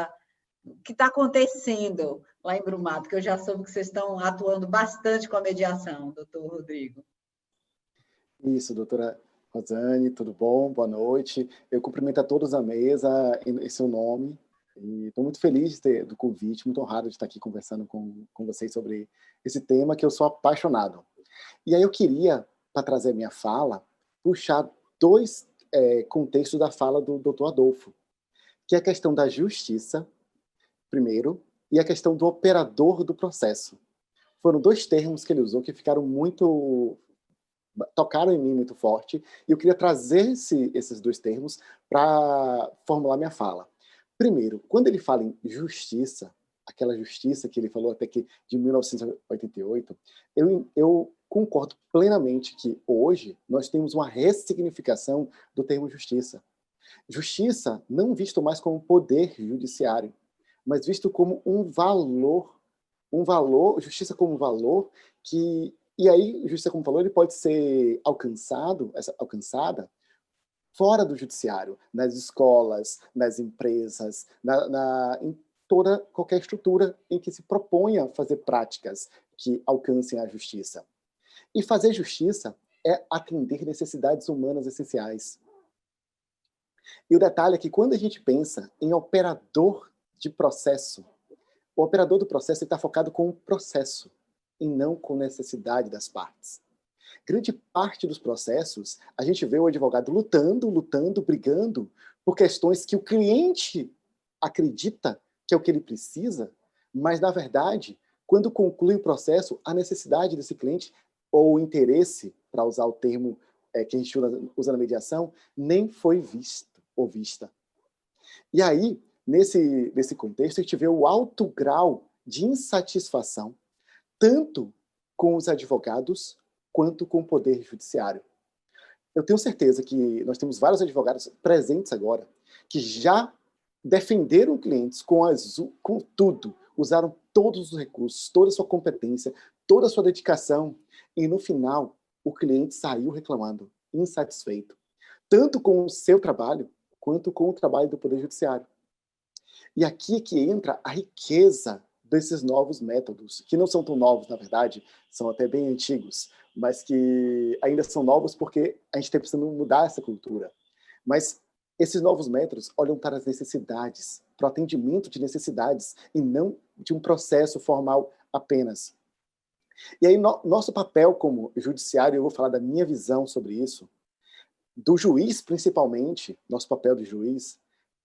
que está acontecendo lá em Brumado, que eu já soube que vocês estão atuando bastante com a mediação, doutor Rodrigo. Isso, doutora Rosane, tudo bom? Boa noite. Eu cumprimento a todos à mesa em seu nome. Estou muito feliz do convite, muito honrado de estar aqui conversando com vocês sobre esse tema que eu sou apaixonado. E aí eu queria, para trazer a minha fala, puxar 2 contextos da fala do doutor Adolfo, que é a questão da justiça, primeiro, e a questão do operador do processo. Foram 2 termos que ele usou que tocaram em mim muito forte, e eu queria trazer esses 2 termos para formular minha fala. Primeiro, quando ele fala em justiça, aquela justiça que ele falou até que de 1988, eu concordo plenamente que hoje nós temos uma ressignificação do termo justiça. Justiça não visto mais como poder judiciário, mas visto como um valor, justiça como um valor que... E aí, justiça como valor, ele pode ser alcançada fora do judiciário, nas escolas, nas empresas, em qualquer estrutura em que se proponha fazer práticas que alcancem a justiça. E fazer justiça é atender necessidades humanas essenciais. E o detalhe é que quando a gente pensa em operador de processo, o operador do processo está focado com o processo e não com necessidade das partes. Grande parte dos processos, a gente vê o advogado lutando, brigando por questões que o cliente acredita que é o que ele precisa, mas, na verdade, quando conclui o processo, a necessidade desse cliente, ou o interesse, para usar o termo que a gente usa na mediação, nem foi visto ou vista. E aí, nesse contexto, a gente vê o alto grau de insatisfação, tanto com os advogados, quanto com o poder judiciário. Eu tenho certeza que nós temos vários advogados presentes agora, que já defenderam clientes com tudo, usaram todos os recursos, toda a sua competência, toda a sua dedicação, e no final o cliente saiu reclamando, insatisfeito, tanto com o seu trabalho, quanto com o trabalho do Poder Judiciário. E aqui que entra a riqueza desses novos métodos, que não são tão novos, na verdade, são até bem antigos, mas que ainda são novos porque a gente está precisando mudar essa cultura. Mas esses novos métodos olham para as necessidades, para o atendimento de necessidades, e não de um processo formal apenas. E aí, nosso papel como judiciário, eu vou falar da minha visão sobre isso, do juiz principalmente, nosso papel de juiz,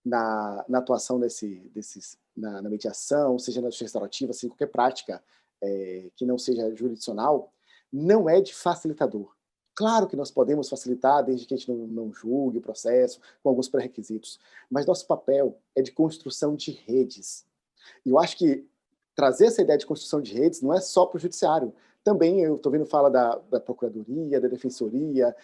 na atuação na mediação, seja na justiça restaurativa, seja em qualquer prática que não seja jurisdicional, não é de facilitador. Claro que nós podemos facilitar desde que a gente não julgue o processo, com alguns pré-requisitos, mas nosso papel é de construção de redes. E eu acho que trazer essa ideia de construção de redes não é só para o judiciário. Também eu estou vendo fala da procuradoria, da defensoria,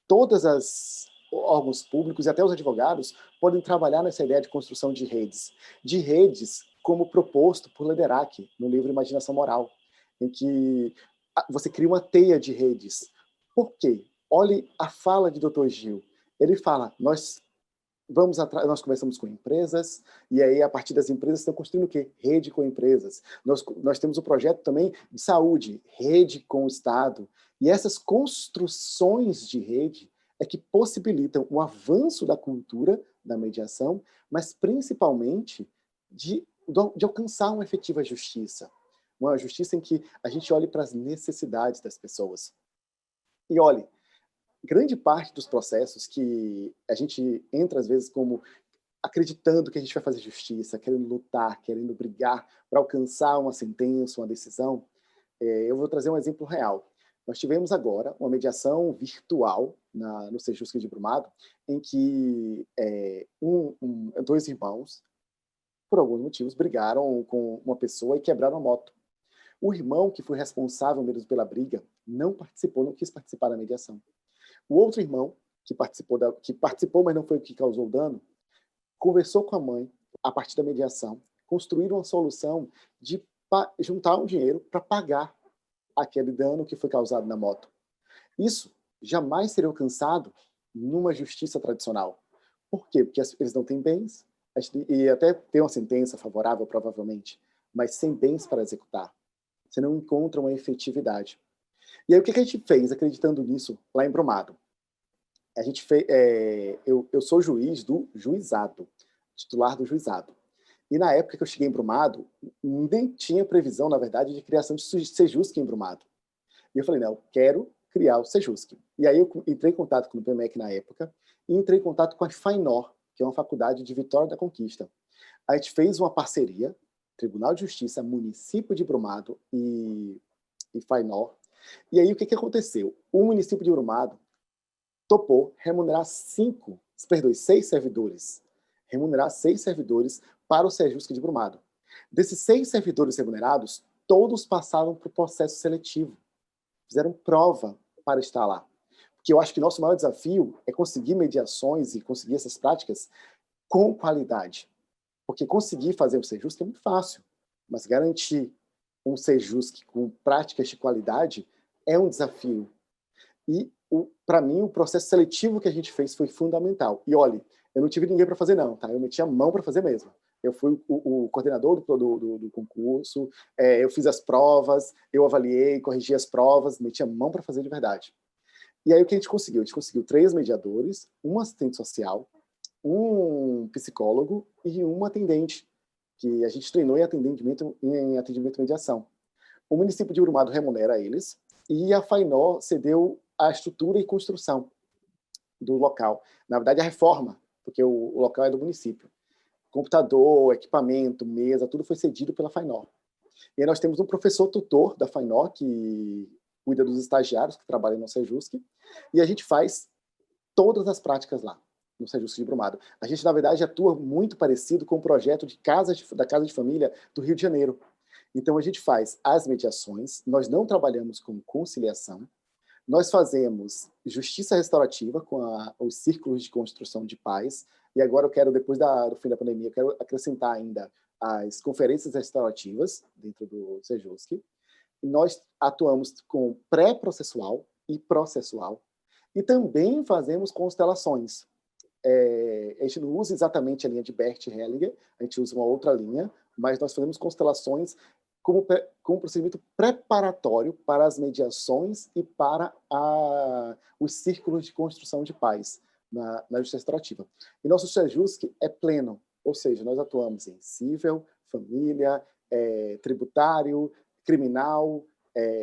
todas as órgãos públicos e até os advogados podem trabalhar nessa ideia de construção de redes como proposto por Lederach no livro Imaginação Moral, em que você cria uma teia de redes. Por quê? Olhe a fala de Dr. Gil. Ele fala, nós conversamos com empresas, e aí a partir das empresas estão construindo o quê? Rede com empresas. Nós temos um projeto também de saúde, rede com o Estado, e essas construções de rede é que possibilitam o avanço da cultura da mediação, mas principalmente de alcançar uma efetiva justiça. Uma justiça em que a gente olhe para as necessidades das pessoas. E olhe, grande parte dos processos que a gente entra, às vezes, como acreditando que a gente vai fazer justiça, querendo lutar, querendo brigar para alcançar uma sentença, uma decisão, eu vou trazer um exemplo real. Nós tivemos agora uma mediação virtual no Sejusc de Brumado, em que dois irmãos, por alguns motivos, brigaram com uma pessoa e quebraram a moto. O irmão, que foi responsável mesmo pela briga, não quis participar da mediação. O outro irmão, que participou, mas não foi o que causou o dano, conversou com a mãe, a partir da mediação, construíram uma solução de juntar um dinheiro para pagar aquele dano que foi causado na moto. Isso jamais seria alcançado numa justiça tradicional. Por quê? Porque eles não têm bens, e até tem uma sentença favorável, provavelmente, mas sem bens para executar. Você não encontra uma efetividade. E aí, o que a gente fez, acreditando nisso, lá em Brumado? A gente fez, eu sou juiz do juizado, titular do juizado. E na época que eu cheguei em Brumado, nem tinha previsão, na verdade, de criação de Sejusc em Brumado. E eu falei, não, eu quero criar o Sejusc. E aí eu entrei em contato com o PMEC na época, e entrei em contato com a FAINOR, que é uma faculdade de Vitória da Conquista. A gente fez uma parceria, Tribunal de Justiça, Município de Brumado e FAINOR. E aí o que aconteceu? O município de Brumado topou remunerar 6 servidores. Remunerar 6 servidores para o Sejusc de Brumado. Desses 6 servidores remunerados, todos passaram para o processo seletivo. Fizeram prova para estar lá. Porque eu acho que nosso maior desafio é conseguir mediações e conseguir essas práticas com qualidade. Porque conseguir fazer o Sejusc é muito fácil, mas garantir um Sejusc com práticas de qualidade é um desafio. E, para mim, o processo seletivo que a gente fez foi fundamental. E, olha, eu não tive ninguém para fazer, não, tá? Eu meti a mão para fazer mesmo. Eu fui o coordenador do concurso, eu fiz as provas, eu avaliei, corrigi as provas, meti a mão para fazer de verdade. E aí o que a gente conseguiu? A gente conseguiu 3 mediadores, um assistente social, um psicólogo e um atendente, que a gente treinou em atendimento e mediação. O município de Brumado remunera eles e a FAINOR cedeu a estrutura e construção do local. Na verdade, a reforma, porque o local é do município. Computador, equipamento, mesa, tudo foi cedido pela FAINOR. E aí nós temos um professor tutor da FAINOR, que cuida dos estagiários que trabalham no Sejusc, e a gente faz todas as práticas lá, no Sejusc de Brumado. A gente, na verdade, atua muito parecido com o projeto da Casa de Família do Rio de Janeiro. Então, a gente faz as mediações, nós não trabalhamos com conciliação, nós fazemos justiça restaurativa com os círculos de construção de paz e agora eu quero, depois do fim da pandemia, eu quero acrescentar ainda as conferências restaurativas dentro do Sejusc. Nós atuamos com pré-processual e processual, e também fazemos constelações. A gente não usa exatamente a linha de Bert Hellinger, a gente usa uma outra linha, mas nós fazemos constelações como um procedimento preparatório para as mediações e para os círculos de construção de paz na justiça restaurativa. E nosso Sejusc é pleno, ou seja, nós atuamos em civil, família, tributário, criminal,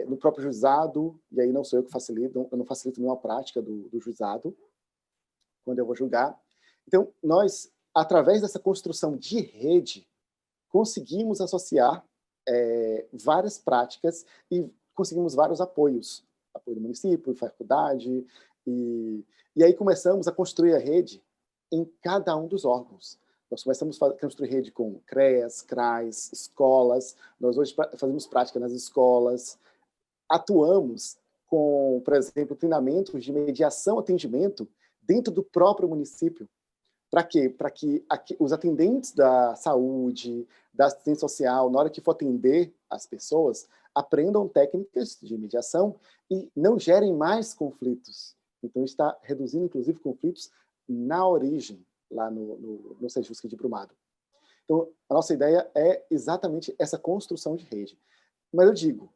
no próprio juizado, e aí não sou eu que facilito, eu não facilito nenhuma prática do juizado, quando eu vou julgar. Então, nós, através dessa construção de rede, conseguimos associar várias práticas e conseguimos vários apoios. Apoio do município, faculdade, e aí começamos a construir a rede em cada um dos órgãos. Nós começamos a construir rede com CREAS, CRAs, escolas. Nós hoje fazemos prática nas escolas. Atuamos com, por exemplo, treinamentos de mediação, atendimento dentro do próprio município. Para quê? Para que os atendentes da saúde, da assistência social, na hora que for atender as pessoas, aprendam técnicas de mediação e não gerem mais conflitos. Então, está reduzindo, inclusive, conflitos na origem, lá no Sejusc de Brumado. Então, a nossa ideia é exatamente essa construção de rede. Mas eu digo,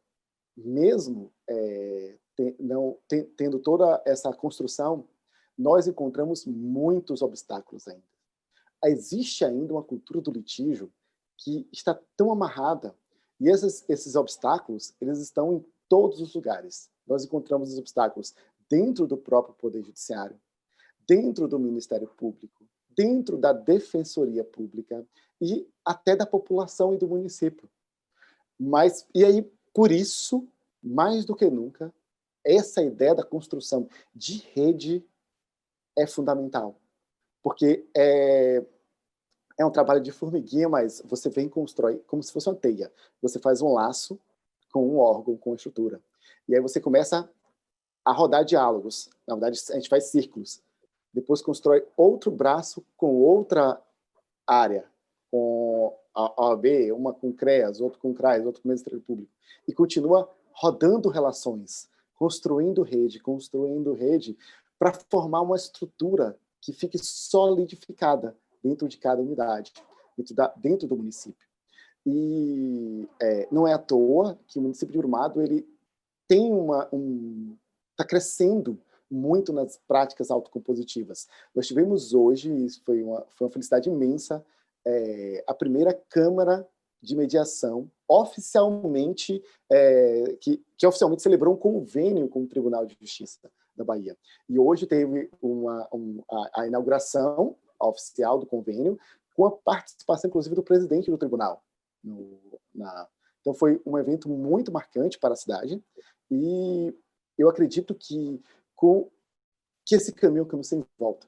mesmo tendo toda essa construção, nós encontramos muitos obstáculos ainda. Existe ainda uma cultura do litígio que está tão amarrada, e esses obstáculos, eles estão em todos os lugares. Nós encontramos os obstáculos dentro do próprio Poder Judiciário, dentro do Ministério Público, dentro da Defensoria Pública e até da população e do município. E aí, por isso, mais do que nunca, essa ideia da construção de rede é fundamental, porque é um trabalho de formiguinha, mas você vem e constrói como se fosse uma teia. Você faz um laço com um órgão, com uma estrutura. E aí você começa a rodar diálogos. Na verdade, a gente faz círculos. Depois constrói outro braço com outra área, com a OAB, uma com CREAS, outro com CRAS, outro com o Ministério Público. E continua rodando relações, construindo rede, para formar uma estrutura que fique solidificada dentro de cada unidade, dentro do município. E não é à toa que o município de Brumado ele tem está crescendo muito nas práticas autocompositivas. Nós tivemos hoje, isso foi uma felicidade imensa, a primeira Câmara de Mediação oficialmente, que oficialmente celebrou um convênio com o Tribunal de Justiça da Bahia. E hoje teve a inauguração oficial do convênio, com a participação, inclusive, do presidente do tribunal. Então, foi um evento muito marcante para a cidade, e eu acredito que esse caminho é um caminho sem volta.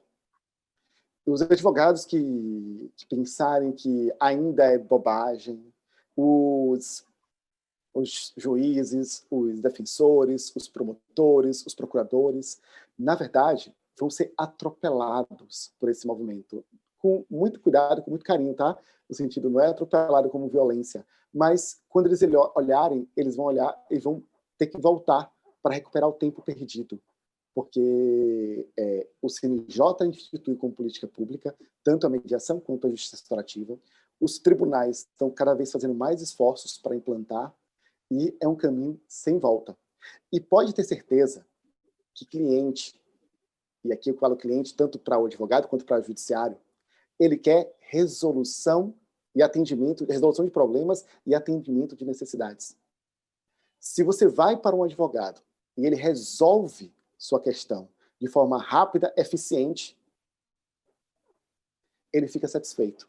Os advogados que pensarem que ainda é bobagem, os juízes, os defensores, os promotores, os procuradores, na verdade, vão ser atropelados por esse movimento. Com muito cuidado, com muito carinho, tá? No sentido, não é atropelado como violência, mas quando eles olharem, eles vão ter que voltar para recuperar o tempo perdido. Porque o CNJ institui como política pública tanto a mediação quanto a justiça restaurativa. Os tribunais estão cada vez fazendo mais esforços para implantar, e é um caminho sem volta. E pode ter certeza que cliente, e aqui eu falo cliente tanto para o advogado quanto para o judiciário, ele quer resolução e atendimento, resolução de problemas e atendimento de necessidades. Se você vai para um advogado e ele resolve sua questão de forma rápida, eficiente, ele fica satisfeito.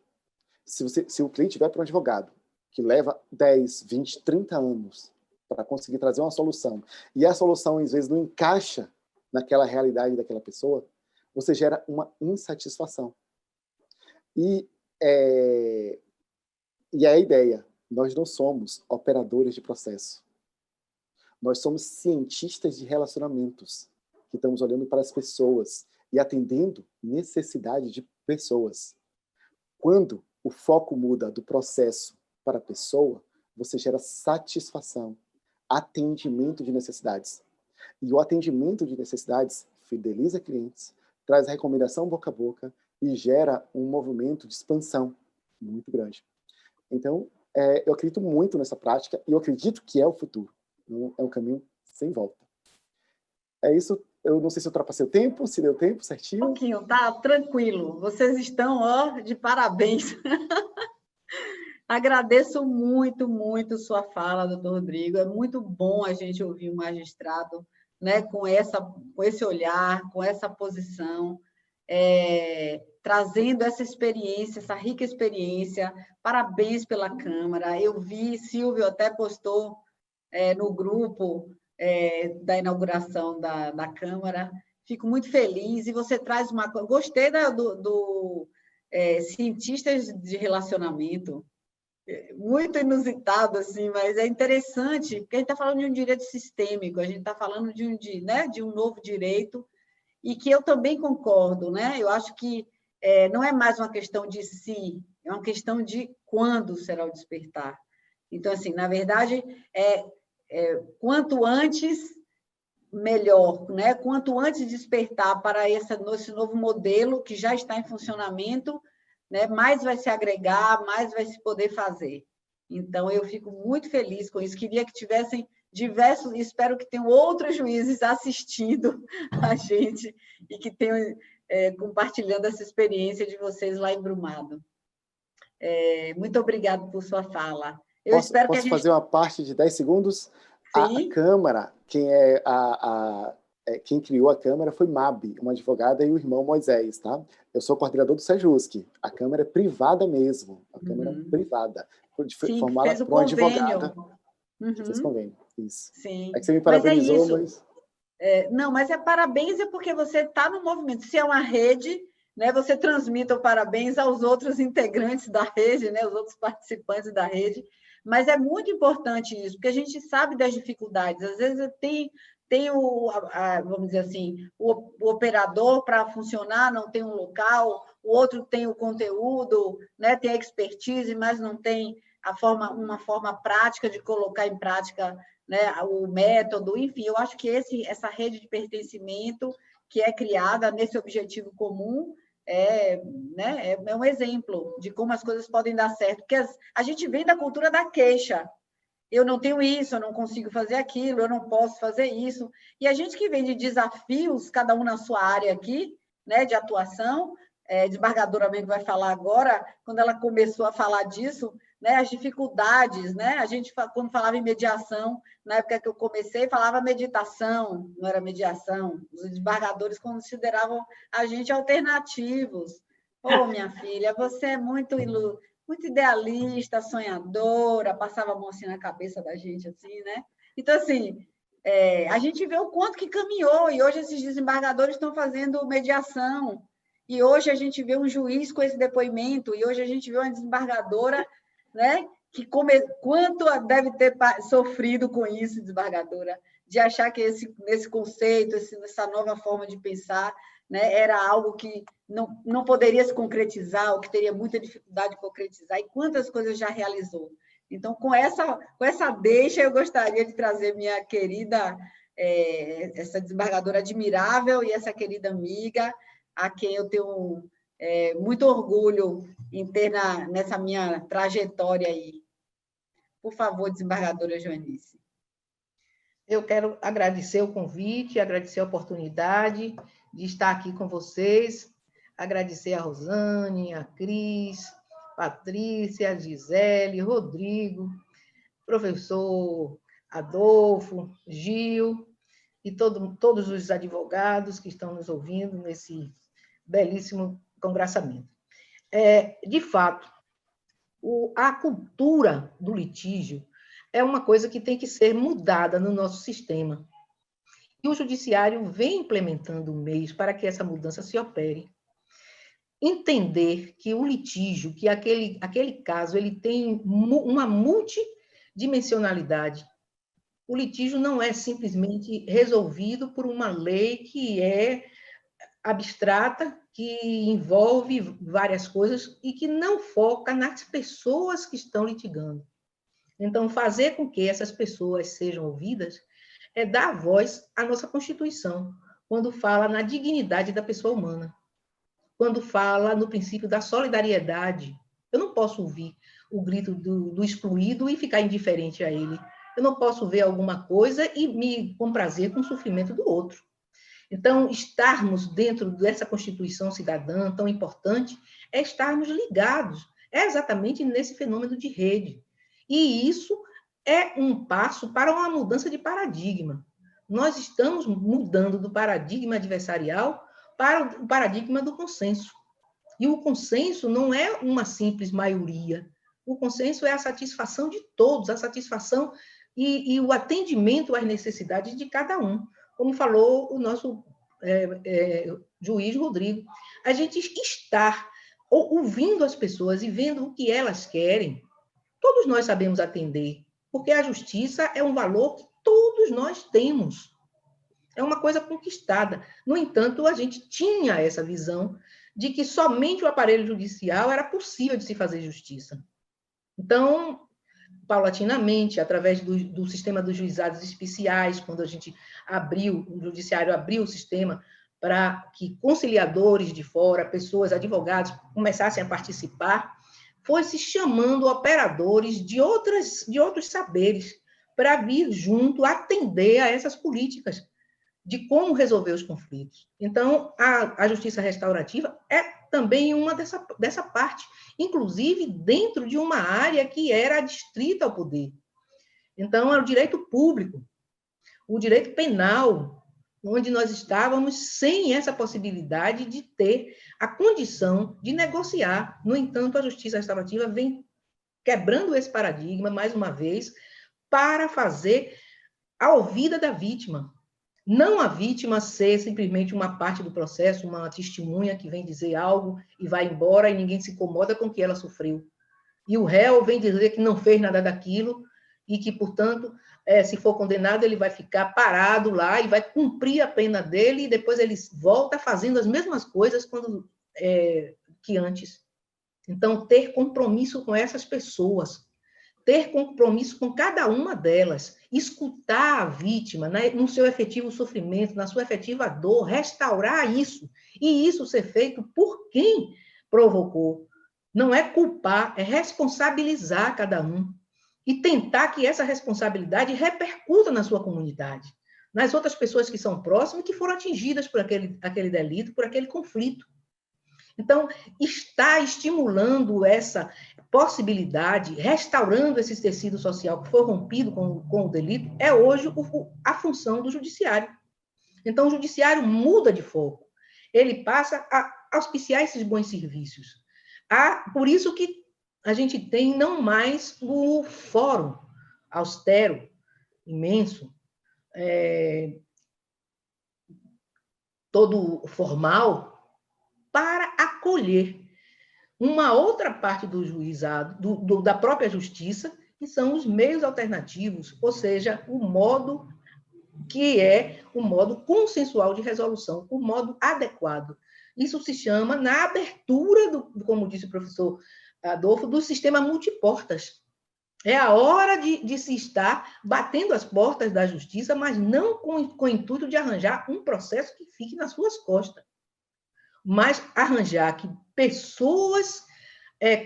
Se o cliente vai para um advogado que leva 10, 20, 30 anos para conseguir trazer uma solução, e a solução, às vezes, não encaixa naquela realidade daquela pessoa, você gera uma insatisfação. E a ideia, nós não somos operadores de processo. Nós somos cientistas de relacionamentos, que estamos olhando para as pessoas e atendendo necessidade de pessoas. Quando o foco muda do processo para a pessoa, você gera satisfação, atendimento de necessidades. E o atendimento de necessidades fideliza clientes, traz recomendação boca a boca e gera um movimento de expansão muito grande. Então, eu acredito muito nessa prática e eu acredito que é o futuro. Não é um caminho sem volta. É isso. Eu não sei se eu ultrapassei o tempo, se deu tempo certinho. Um pouquinho, tá? Tranquilo. Vocês estão, ó, de parabéns. Agradeço muito, muito sua fala, doutor Rodrigo. É muito bom a gente ouvir um magistrado, né, com esse olhar, com essa posição, trazendo essa experiência, essa rica experiência. Parabéns pela Câmara. Eu vi, Silvio até postou no grupo da inauguração da Câmara. Fico muito feliz. E você traz uma coisa... Gostei do cientistas de relacionamento. Muito inusitado, assim, mas é interessante, porque a gente está falando de um direito sistêmico, a gente está falando de um novo direito, e que eu também concordo, né? Eu acho que não é mais uma questão de se, é uma questão de quando será o despertar. Então, assim, na verdade, quanto antes, melhor, né? Quanto antes despertar para esse novo modelo que já está em funcionamento, né, mais vai se agregar, mais vai se poder fazer. Então, eu fico muito feliz com isso. Queria que tivessem diversos, espero que tenham outros juízes assistindo a gente e que tenham compartilhando essa experiência de vocês lá em Brumado. Muito obrigada por sua fala. Posso fazer uma parte de 10 segundos? Sim. A Câmara, quem criou a Câmara foi Mabi, uma advogada, e o irmão Moisés, tá? Eu sou coordenador do Sejusc. A Câmara é privada mesmo, a Câmara é privada. Sim, formada fez o por uma convênio. advogada que fez convênio. Isso. Sim. É que você me parabenizou, mas... Não, mas parabéns porque você está no movimento. Se é uma rede, né, você transmite o parabéns aos outros integrantes da rede, né, os outros participantes da rede. Mas é muito importante isso, porque a gente sabe das dificuldades. Às vezes tem vamos dizer assim, o operador para funcionar não tem um local, o outro tem o conteúdo, né, tem a expertise, mas não tem uma forma prática de colocar em prática, né, o método. Enfim, eu acho que essa rede de pertencimento que é criada nesse objetivo comum é um exemplo de como as coisas podem dar certo, porque a gente vem da cultura da queixa. Eu não tenho isso, eu não consigo fazer aquilo, eu não posso fazer isso. E a gente que vem de desafios, cada um na sua área aqui, né, de atuação, desembargadora mesmo vai falar agora, quando ela começou a falar disso, né, as dificuldades, né? A gente, quando falava em mediação, na época que eu comecei, falava meditação, não era mediação. Os desembargadores consideravam a gente alternativos. Minha filha, você é muito idealista, sonhadora, passava a mão assim na cabeça da gente, assim, né? Então, assim, a gente vê o quanto que caminhou, e hoje esses desembargadores estão fazendo mediação, e hoje a gente vê um juiz com esse depoimento, e hoje a gente vê uma desembargadora, né, que quanto deve ter sofrido com isso, desembargadora, de achar que nesse conceito, essa nova forma de pensar, né, era algo que não poderia se concretizar, ou que teria muita dificuldade de concretizar, e quantas coisas já realizou. Então, com essa deixa, eu gostaria de trazer minha querida, essa desembargadora admirável e essa querida amiga, a quem eu tenho muito orgulho em ter nessa minha trajetória aí. Por favor, desembargadora Joanice. Eu quero agradecer o convite, agradecer a oportunidade de estar aqui com vocês, agradecer a Rosane, a Cris, Patrícia, a Gisele, Rodrigo, professor Adolfo, Gil e todos os advogados que estão nos ouvindo nesse belíssimo congraçamento. De fato, a cultura do litígio é uma coisa que tem que ser mudada no nosso sistema. E o judiciário vem implementando meios para que essa mudança se opere. Entender que o litígio, que aquele caso, ele tem uma multidimensionalidade. O litígio não é simplesmente resolvido por uma lei que é abstrata, que envolve várias coisas e que não foca nas pessoas que estão litigando. Então, fazer com que essas pessoas sejam ouvidas é dar voz à nossa Constituição, quando fala na dignidade da pessoa humana, quando fala no princípio da solidariedade. Eu não posso ouvir o grito do excluído e ficar indiferente a ele. Eu não posso ver alguma coisa e me comprazer com o sofrimento do outro. Então, estarmos dentro dessa Constituição cidadã tão importante é estarmos ligados, é exatamente nesse fenômeno de rede. E isso é um passo para uma mudança de paradigma. Nós estamos mudando do paradigma adversarial para o paradigma do consenso. E o consenso não é uma simples maioria. O consenso é a satisfação de todos, a satisfação e o atendimento às necessidades de cada um. Como falou o nosso juiz Rodrigo, a gente estar ouvindo as pessoas e vendo o que elas querem, todos nós sabemos atender, porque a justiça é um valor que todos nós temos. É uma coisa conquistada. No entanto, a gente tinha essa visão de que somente o aparelho judicial era possível de se fazer justiça. Então, paulatinamente, através do sistema dos juizados especiais, quando a gente abriu, o judiciário abriu o sistema para que conciliadores de fora, pessoas, advogados, começassem a participar, foi se chamando operadores de outros saberes para vir junto atender a essas políticas de como resolver os conflitos. Então, a justiça restaurativa é também uma dessa parte, inclusive dentro de uma área que era adstrita ao poder. Então, é o direito público, o direito penal, onde nós estávamos sem essa possibilidade de ter a condição de negociar. No entanto, a justiça restaurativa vem quebrando esse paradigma, mais uma vez, para fazer a ouvida da vítima. Não a vítima ser simplesmente uma parte do processo, uma testemunha que vem dizer algo e vai embora e ninguém se incomoda com o que ela sofreu. E o réu vem dizer que não fez nada daquilo e que, portanto, se for condenado, ele vai ficar parado lá e vai cumprir a pena dele e depois ele volta fazendo as mesmas coisas que antes. Então, ter compromisso com essas pessoas, ter compromisso com cada uma delas, escutar a vítima no seu efetivo sofrimento, na sua efetiva dor, restaurar isso, e isso ser feito por quem provocou. Não é culpar, é responsabilizar cada um e tentar que essa responsabilidade repercuta na sua comunidade, nas outras pessoas que são próximas e que foram atingidas por aquele delito, por aquele conflito. Então, está estimulando essa possibilidade, restaurando esse tecido social que foi rompido com o delito, é hoje a função do judiciário. Então, o judiciário muda de foco. Ele passa a auspiciar esses bons serviços. Por isso que a gente tem não mais o fórum austero, imenso, todo formal, para acolher uma outra parte do juizado, da própria justiça, que são os meios alternativos, ou seja, o modo que é o modo consensual de resolução, o modo adequado. Isso se chama, na abertura, como disse o professor Adolfo, do sistema multiportas. É a hora de se estar batendo as portas da justiça, mas não com o intuito de arranjar um processo que fique nas suas costas, mas arranjar que pessoas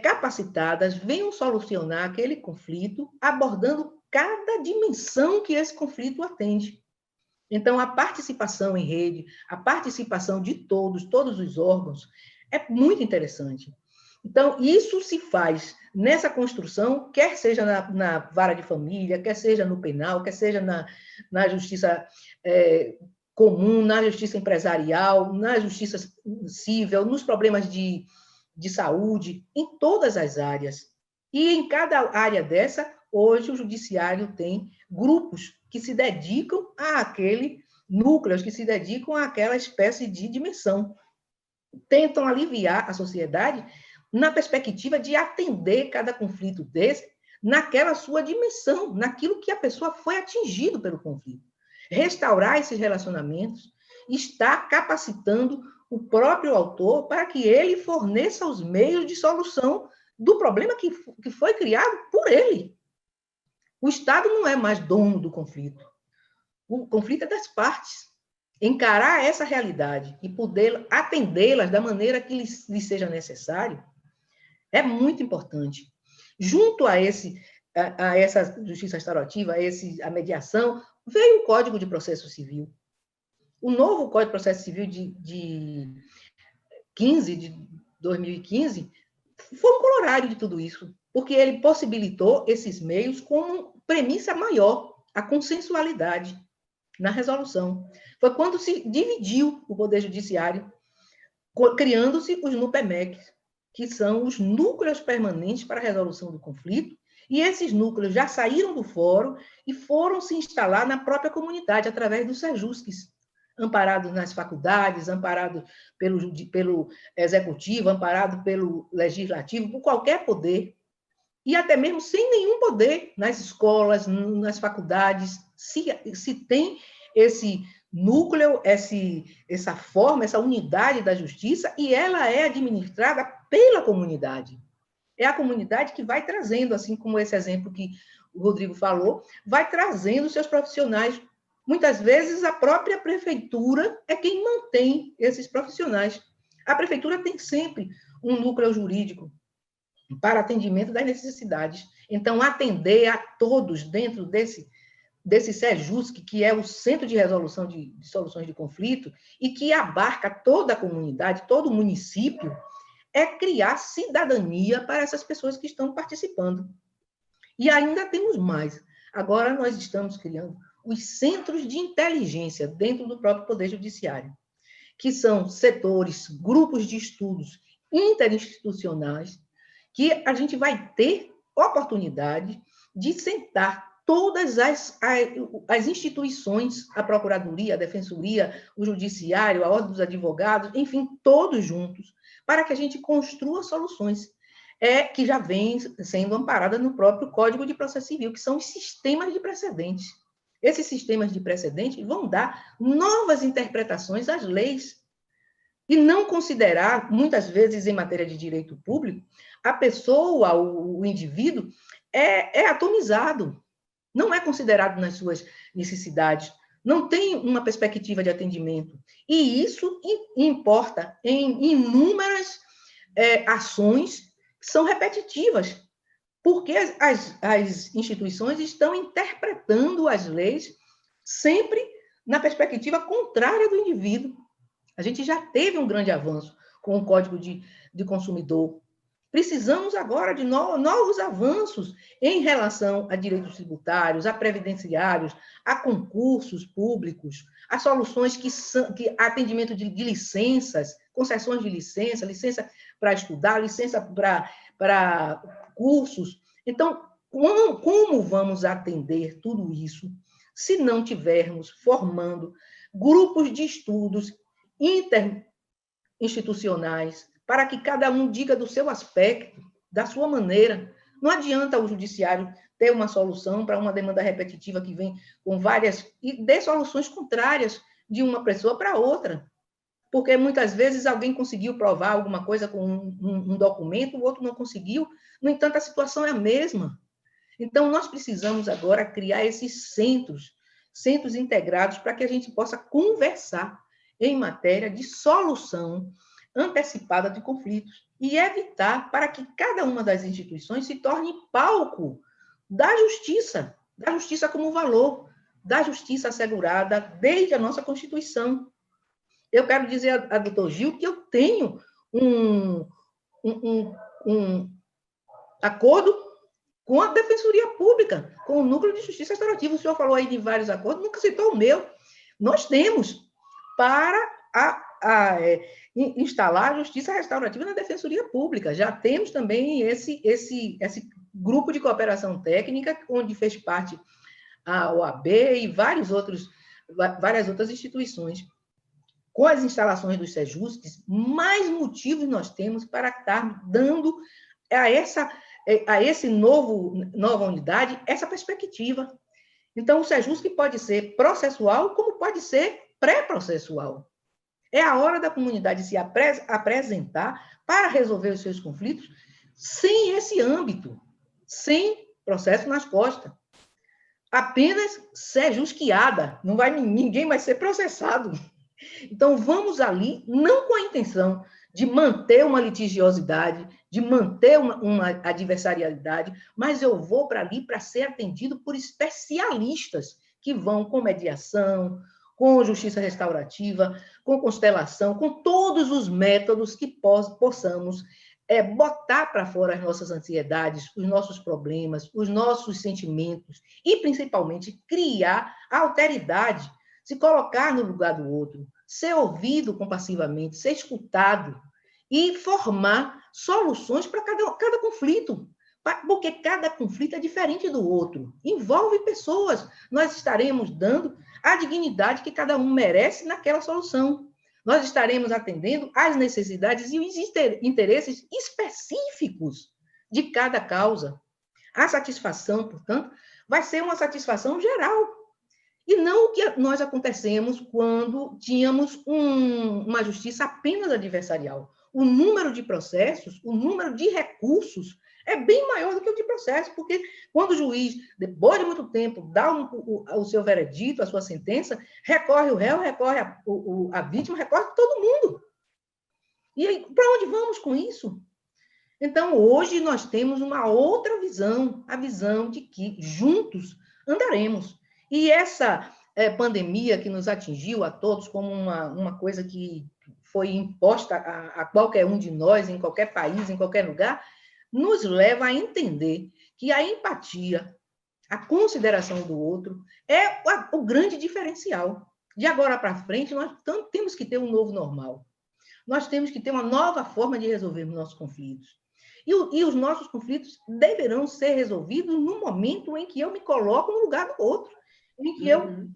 capacitadas venham solucionar aquele conflito, abordando cada dimensão que esse conflito atende. Então, a participação em rede, a participação de todos os órgãos, é muito interessante. Então, isso se faz nessa construção, quer seja na vara de família, quer seja no penal, quer seja na justiça comum, na justiça empresarial, na justiça civil, nos problemas de saúde, em todas as áreas. E em cada área dessa, hoje o judiciário tem grupos que se dedicam àquele núcleos, que se dedicam àquela espécie de dimensão. Tentam aliviar a sociedade na perspectiva de atender cada conflito desse naquela sua dimensão, naquilo que a pessoa foi atingido pelo conflito. Restaurar esses relacionamentos está capacitando o próprio autor para que ele forneça os meios de solução do problema que foi criado por ele. O Estado não é mais dono do conflito. O conflito é das partes. Encarar essa realidade e poder atendê-las da maneira que lhe seja necessário é muito importante. Junto a essa justiça restaurativa, a mediação, veio o Código de Processo Civil. O novo Código de Processo Civil de 2015 foi um corolário de tudo isso, porque ele possibilitou esses meios com premissa maior, a consensualidade na resolução. Foi quando se dividiu o Poder Judiciário, criando-se os NUPEMEC, que são os núcleos permanentes para a resolução do conflito, e esses núcleos já saíram do fórum e foram se instalar na própria comunidade, através dos SEJUSCs, amparados nas faculdades, amparados pelo executivo, amparados pelo legislativo, por qualquer poder, e até mesmo sem nenhum poder, nas escolas, nas faculdades, se tem esse núcleo, essa forma, essa unidade da justiça, e ela é administrada pela comunidade. É a comunidade que vai trazendo, assim como esse exemplo que o Rodrigo falou, vai trazendo seus profissionais. Muitas vezes, a própria prefeitura é quem mantém esses profissionais. A prefeitura tem sempre um núcleo jurídico para atendimento das necessidades. Então, atender a todos dentro desse SEJUSC, que é o Centro de Resolução de Soluções de Conflito, e que abarca toda a comunidade, todo o município, é criar cidadania para essas pessoas que estão participando. E ainda temos mais. Agora nós estamos criando os centros de inteligência dentro do próprio Poder Judiciário, que são setores, grupos de estudos interinstitucionais, que a gente vai ter oportunidade de sentar todas as instituições, a Procuradoria, a Defensoria, o Judiciário, a Ordem dos Advogados, enfim, todos juntos, para que a gente construa soluções que já vêm sendo amparadas no próprio Código de Processo Civil, que são os sistemas de precedentes. Esses sistemas de precedentes vão dar novas interpretações às leis e não considerar, muitas vezes, em matéria de direito público, a pessoa, o indivíduo, é atomizado, não é considerado nas suas necessidades, não tem uma perspectiva de atendimento. E isso importa em inúmeras ações que são repetitivas, porque as instituições estão interpretando as leis sempre na perspectiva contrária do indivíduo. A gente já teve um grande avanço com o Código de Consumidor. Precisamos agora de novos avanços em relação a direitos tributários, a previdenciários, a concursos públicos, a soluções que atendimento de licenças, concessões de licença para estudar, licença para cursos. Então, como vamos atender tudo isso se não tivermos formando grupos de estudos interinstitucionais, para que cada um diga do seu aspecto, da sua maneira? Não adianta o judiciário ter uma solução para uma demanda repetitiva que vem com várias, e dê soluções contrárias de uma pessoa para outra, porque muitas vezes alguém conseguiu provar alguma coisa com um documento, o outro não conseguiu, no entanto, a situação é a mesma. Então, nós precisamos agora criar esses centros integrados, para que a gente possa conversar em matéria de solução antecipada de conflitos e evitar para que cada uma das instituições se torne palco da justiça como valor, da justiça assegurada desde a nossa Constituição. Eu quero dizer a doutor Gil que eu tenho um acordo com a Defensoria Pública, com o Núcleo de Justiça Restaurativa. O senhor falou aí de vários acordos, nunca citou o meu. Nós temos para instalar a justiça restaurativa na Defensoria Pública. Já temos também esse grupo de cooperação técnica, onde fez parte a OAB e várias outras instituições. Com as instalações dos SEJUSCs, mais motivos nós temos para estar dando a esse nova unidade essa perspectiva. Então, o SEJUSC pode ser processual, como pode ser pré-processual. É a hora da comunidade se apresentar para resolver os seus conflitos sem esse âmbito, sem processo nas costas. Apenas ser jusquiada, ninguém vai ser processado. Então, vamos ali, não com a intenção de manter uma litigiosidade, de manter uma adversarialidade, mas eu vou para ali para ser atendido por especialistas que vão com mediação, com justiça restaurativa, com constelação, com todos os métodos que possamos botar para fora as nossas ansiedades, os nossos problemas, os nossos sentimentos e, principalmente, criar a alteridade, se colocar no lugar do outro, ser ouvido compassivamente, ser escutado e formar soluções para cada conflito, porque cada conflito é diferente do outro, envolve pessoas. Nós estaremos dando a dignidade que cada um merece naquela solução. Nós estaremos atendendo às necessidades e os interesses específicos de cada causa. A satisfação, portanto, vai ser uma satisfação geral. E não o que nós acontecemos quando tínhamos uma justiça apenas adversarial. O número de processos, o número de recursos é bem maior do que o de processos, porque quando o juiz, depois de muito tempo, dá o seu veredito, a sua sentença, recorre o réu, recorre a vítima, recorre todo mundo. E aí, para onde vamos com isso? Então, hoje nós temos uma outra visão, a visão de que juntos andaremos. E essa pandemia que nos atingiu a todos como uma coisa que foi imposta a qualquer um de nós, em qualquer país, em qualquer lugar, nos leva a entender que a empatia, a consideração do outro, é o grande diferencial. De agora para frente, nós temos que ter um novo normal. Nós temos que ter uma nova forma de resolvermos nossos conflitos. E os nossos conflitos deverão ser resolvidos no momento em que eu me coloco no lugar do outro, em que eu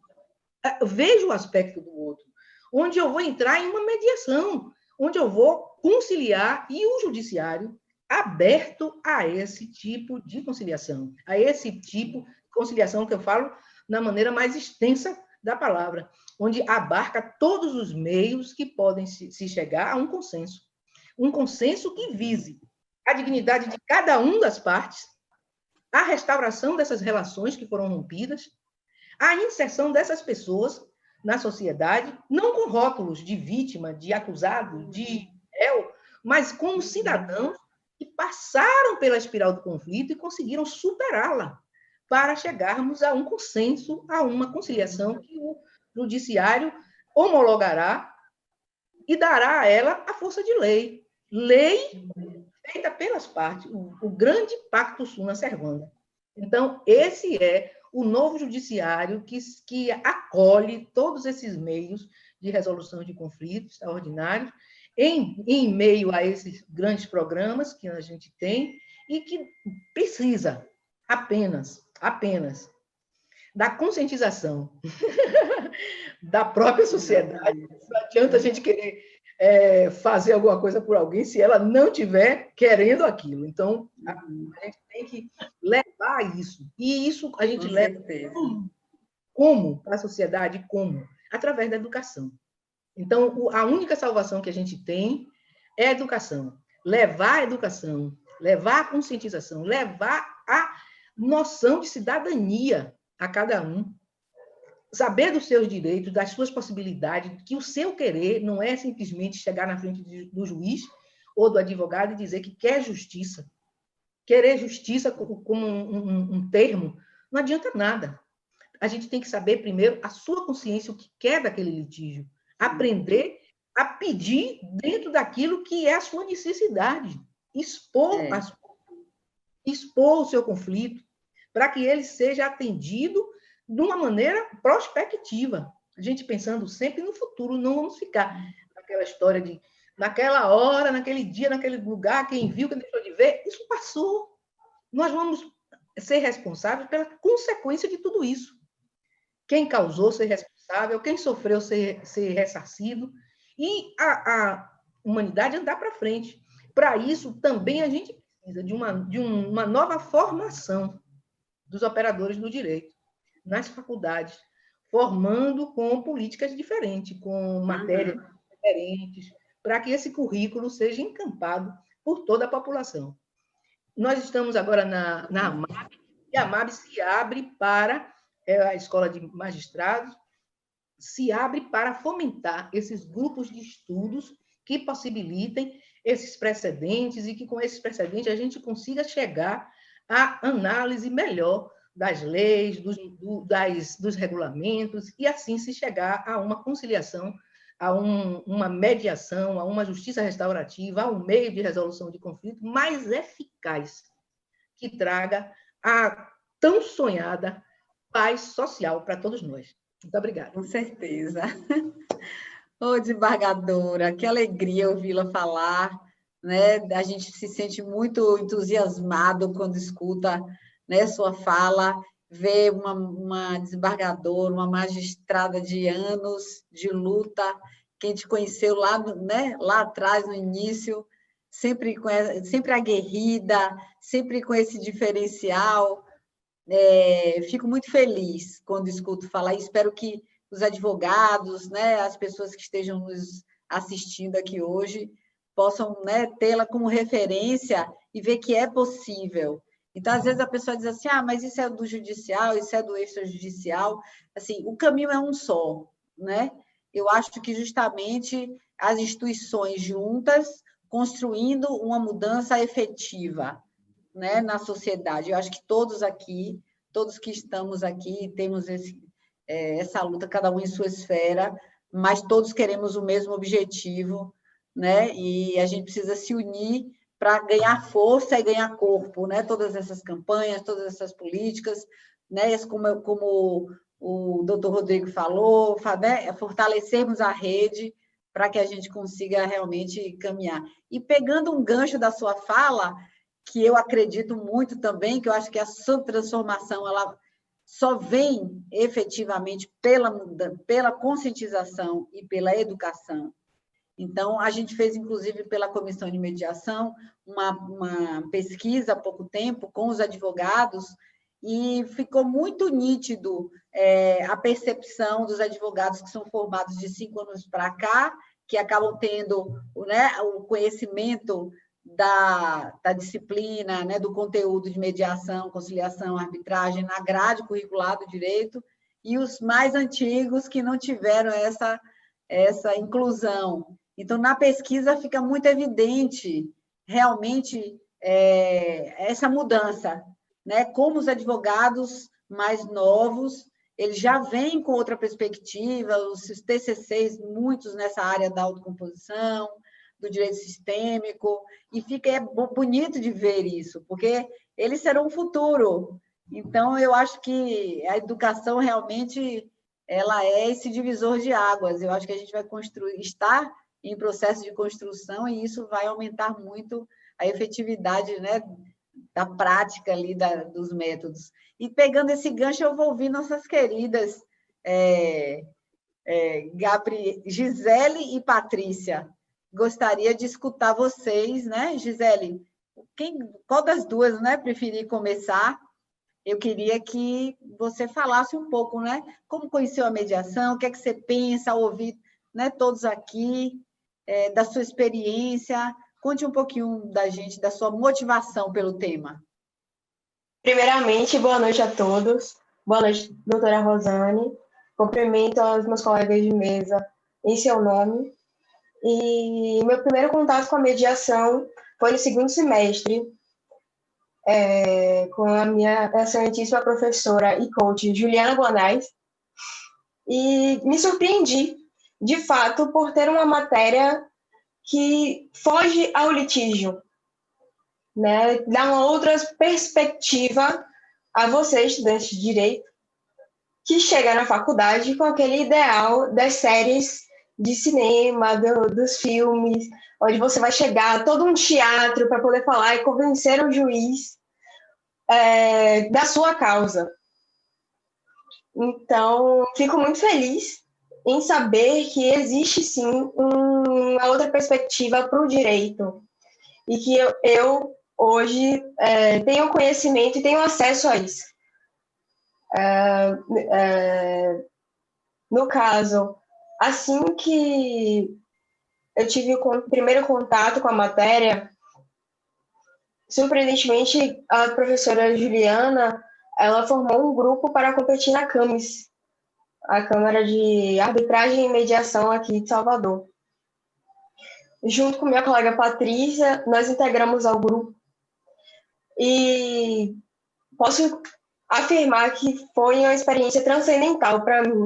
vejo o aspecto do outro, onde eu vou entrar em uma mediação, onde eu vou conciliar e o judiciário aberto a esse tipo de conciliação, a esse tipo de conciliação que eu falo na maneira mais extensa da palavra, onde abarca todos os meios que podem se chegar a um consenso que vise a dignidade de cada uma das partes, a restauração dessas relações que foram rompidas, a inserção dessas pessoas na sociedade, não com rótulos de vítima, de acusado, de réu, mas como cidadãos que passaram pela espiral do conflito e conseguiram superá-la para chegarmos a um consenso, a uma conciliação que o judiciário homologará e dará a ela a força de lei. Lei feita pelas partes, o grande pacto summa servanda. Então, esse é o novo judiciário que acolhe todos esses meios de resolução de conflitos extraordinários, em meio a esses grandes programas que a gente tem e que precisa apenas da conscientização da própria sociedade. Não adianta a gente querer fazer alguma coisa por alguém se ela não estiver querendo aquilo. Então, a gente tem que levar isso. E isso a gente leva como para a sociedade? Como? Através da educação. Então, a única salvação que a gente tem é a educação. Levar a educação, levar a conscientização, levar a noção de cidadania a cada um. Saber dos seus direitos, das suas possibilidades, que o seu querer não é simplesmente chegar na frente do juiz ou do advogado e dizer que quer justiça. Querer justiça como um termo não adianta nada. A gente tem que saber primeiro a sua consciência, o que quer daquele litígio. Aprender a pedir dentro daquilo que é a sua necessidade. Expor o seu conflito para que ele seja atendido de uma maneira prospectiva. A gente pensando sempre no futuro, não vamos ficar naquela história de naquela hora, naquele dia, naquele lugar, quem viu, quem deixou de ver, isso passou. Nós vamos ser responsáveis pela consequência de tudo isso. Quem causou ser responsável, quem sofreu ser ressarcido, e a humanidade andar para frente. Para isso, também a gente precisa de uma nova formação dos operadores do direito nas faculdades, formando com políticas diferentes, com matérias diferentes, para que esse currículo seja encampado por toda a população. Nós estamos agora na AMAB, e a AMAB se abre para a Escola de Magistrados, se abre para fomentar esses grupos de estudos que possibilitem esses precedentes e que, com esses precedentes, a gente consiga chegar à análise melhor das leis, dos regulamentos, e assim se chegar a uma conciliação, a uma mediação, a uma justiça restaurativa, a um meio de resolução de conflito mais eficaz, que traga a tão sonhada paz social para todos nós. Muito obrigada. Com certeza. Ô, desembargadora, que alegria ouvi-la falar, né? A gente se sente muito entusiasmado quando escuta, né, sua fala, ver uma desembargadora, uma magistrada de anos de luta, quem te conheceu lá, né, lá atrás, no início, sempre aguerrida, sempre com esse diferencial. Fico muito feliz quando escuto falar e espero que os advogados, né, as pessoas que estejam nos assistindo aqui hoje, possam, né, tê-la como referência e ver que é possível. Então, às vezes, a pessoa diz assim, mas isso é do judicial, isso é do extrajudicial. Assim, o caminho é um só, né? Eu acho que, justamente, as instituições juntas, construindo uma mudança efetiva, né, na sociedade. Eu acho que todos aqui, todos que estamos aqui, temos essa luta, cada um em sua esfera, mas todos queremos o mesmo objetivo, né? E a gente precisa se unir para ganhar força e ganhar corpo, né? Todas essas campanhas, todas essas políticas, né? Como o doutor Rodrigo falou, né? Fortalecermos a rede para que a gente consiga realmente caminhar. E pegando um gancho da sua fala, que eu acredito muito também, que eu acho que a sua transformação ela só vem efetivamente pela conscientização e pela educação. Então, a gente fez, inclusive, pela Comissão de Mediação, uma pesquisa há pouco tempo com os advogados e ficou muito nítido a percepção dos advogados que são formados de 5 anos para cá, que acabam tendo, né, o conhecimento da disciplina, né, do conteúdo de mediação, conciliação, arbitragem na grade curricular do direito, e os mais antigos que não tiveram essa inclusão. Então, na pesquisa fica muito evidente, realmente, essa mudança, né? Como os advogados mais novos, eles já vêm com outra perspectiva, os TCCs, muitos nessa área da autocomposição, do direito sistêmico, e fica bonito de ver isso, porque eles serão o futuro. Então, eu acho que a educação realmente ela é esse divisor de águas. Eu acho que a gente vai estar em processo de construção e isso vai aumentar muito a efetividade, né, da prática ali dos métodos. E pegando esse gancho, eu vou ouvir nossas queridas Gisele e Patrícia. Gostaria de escutar vocês, né, Gisele? Qual das duas, né, preferir começar? Eu queria que você falasse um pouco, né? Como conheceu a mediação, o que é que você pensa ao ouvir, né, todos aqui, da sua experiência. Conte um pouquinho da gente, da sua motivação pelo tema. Primeiramente, boa noite a todos. Boa noite, doutora Rosane. Cumprimento aos meus colegas de mesa em seu nome. E meu primeiro contato com a mediação foi no segundo semestre, com a minha excelentíssima professora e coach, Juliana Bonais, e me surpreendi, de fato, por ter uma matéria que foge ao litígio, né? Dá uma outra perspectiva a você, estudante de direito, que chega na faculdade com aquele ideal das séries de cinema, dos filmes, onde você vai chegar todo um teatro para poder falar e convencer o juiz da sua causa. Então, fico muito feliz em saber que existe, sim, uma outra perspectiva para o direito e que eu hoje, tenho conhecimento e tenho acesso a isso. No caso, assim que eu tive o primeiro contato com a matéria, surpreendentemente, a professora Juliana, ela formou um grupo para competir na CAMES, a Câmara de Arbitragem e Mediação aqui de Salvador. Junto com minha colega Patrícia, nós integramos ao grupo e posso afirmar que foi uma experiência transcendental para mim,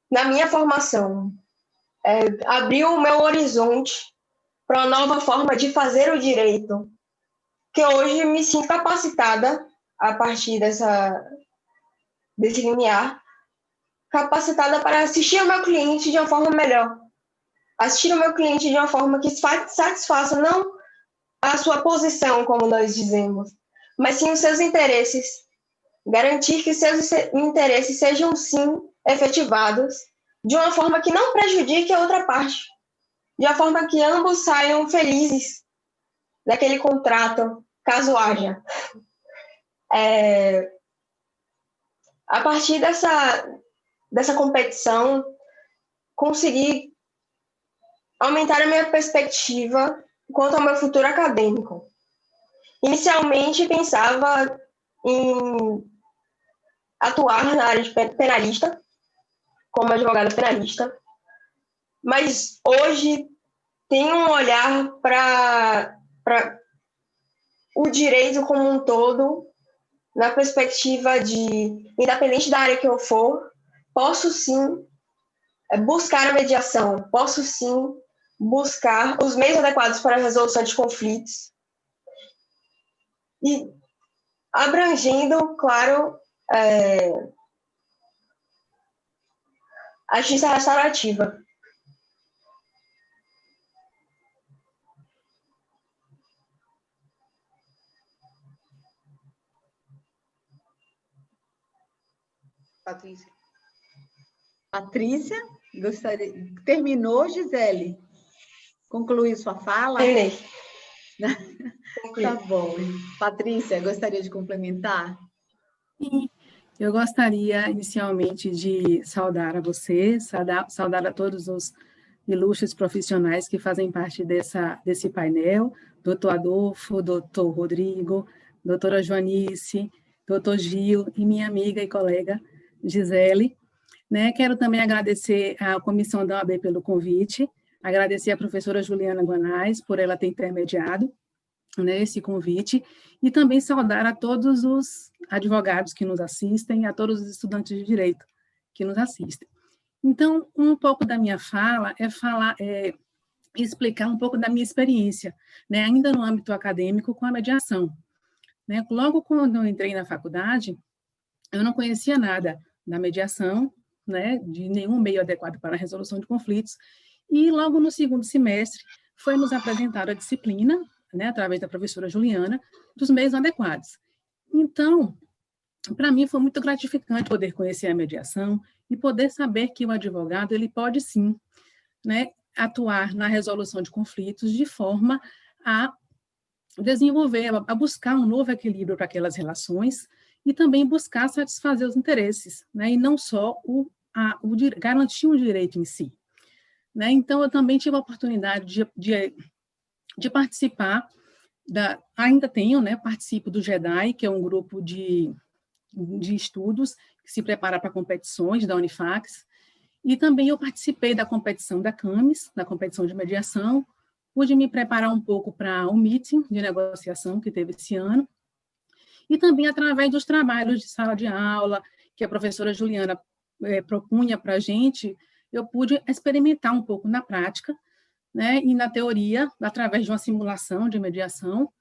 na minha formação. Abriu o meu horizonte para uma nova forma de fazer o direito, que hoje me sinto capacitada, a partir desse limiar, capacitada para assistir ao meu cliente de uma forma melhor. Assistir ao meu cliente de uma forma que satisfaça não a sua posição, como nós dizemos, mas sim os seus interesses. Garantir que seus interesses sejam, sim, efetivados de uma forma que não prejudique a outra parte, de uma forma que ambos saiam felizes daquele contrato, caso haja. A partir dessa competição, consegui aumentar a minha perspectiva quanto ao meu futuro acadêmico. Inicialmente, pensava em atuar na área de penalista, como advogada penalista, mas hoje tenho um olhar para o direito como um todo, na perspectiva de, independente da área que eu for, posso sim buscar a mediação, posso sim buscar os meios adequados para a resolução de conflitos e abrangendo, claro, a justiça restaurativa. Patrícia. Patrícia, terminou, Gisele? Concluiu sua fala? Terminei. Tá bom. Patrícia, gostaria de complementar? Sim, eu gostaria inicialmente de saudar a você, saudar a todos os ilustres profissionais que fazem parte desse painel, doutor Adolfo, doutor Rodrigo, doutora Joanice, doutor Gil e minha amiga e colega Gisele. Quero também agradecer à comissão da OAB pelo convite, agradecer à professora Juliana Guanais por ela ter intermediado esse convite, e também saudar a todos os advogados que nos assistem, a todos os estudantes de direito que nos assistem. Então, um pouco da minha fala é explicar um pouco da minha experiência, ainda no âmbito acadêmico, com a mediação. Logo quando eu entrei na faculdade, eu não conhecia nada da mediação, de nenhum meio adequado para a resolução de conflitos, e logo no segundo semestre foi nos apresentada a disciplina, através da professora Juliana, dos meios adequados. Então, para mim foi muito gratificante poder conhecer a mediação e poder saber que o advogado ele pode sim, atuar na resolução de conflitos de forma a desenvolver, a buscar um novo equilíbrio para aquelas relações e também buscar satisfazer os interesses, e não só garantir um direito em si. Então, eu também tive a oportunidade de participar, ainda tenho, participo do GEDAI, que é um grupo de estudos que se prepara para competições da Unifax, e também eu participei da competição da CAMES, da competição de mediação, pude me preparar um pouco para o meeting de negociação que teve esse ano, e também através dos trabalhos de sala de aula, que a professora Juliana propunha para a gente, eu pude experimentar um pouco na prática, e na teoria, através de uma simulação de mediação,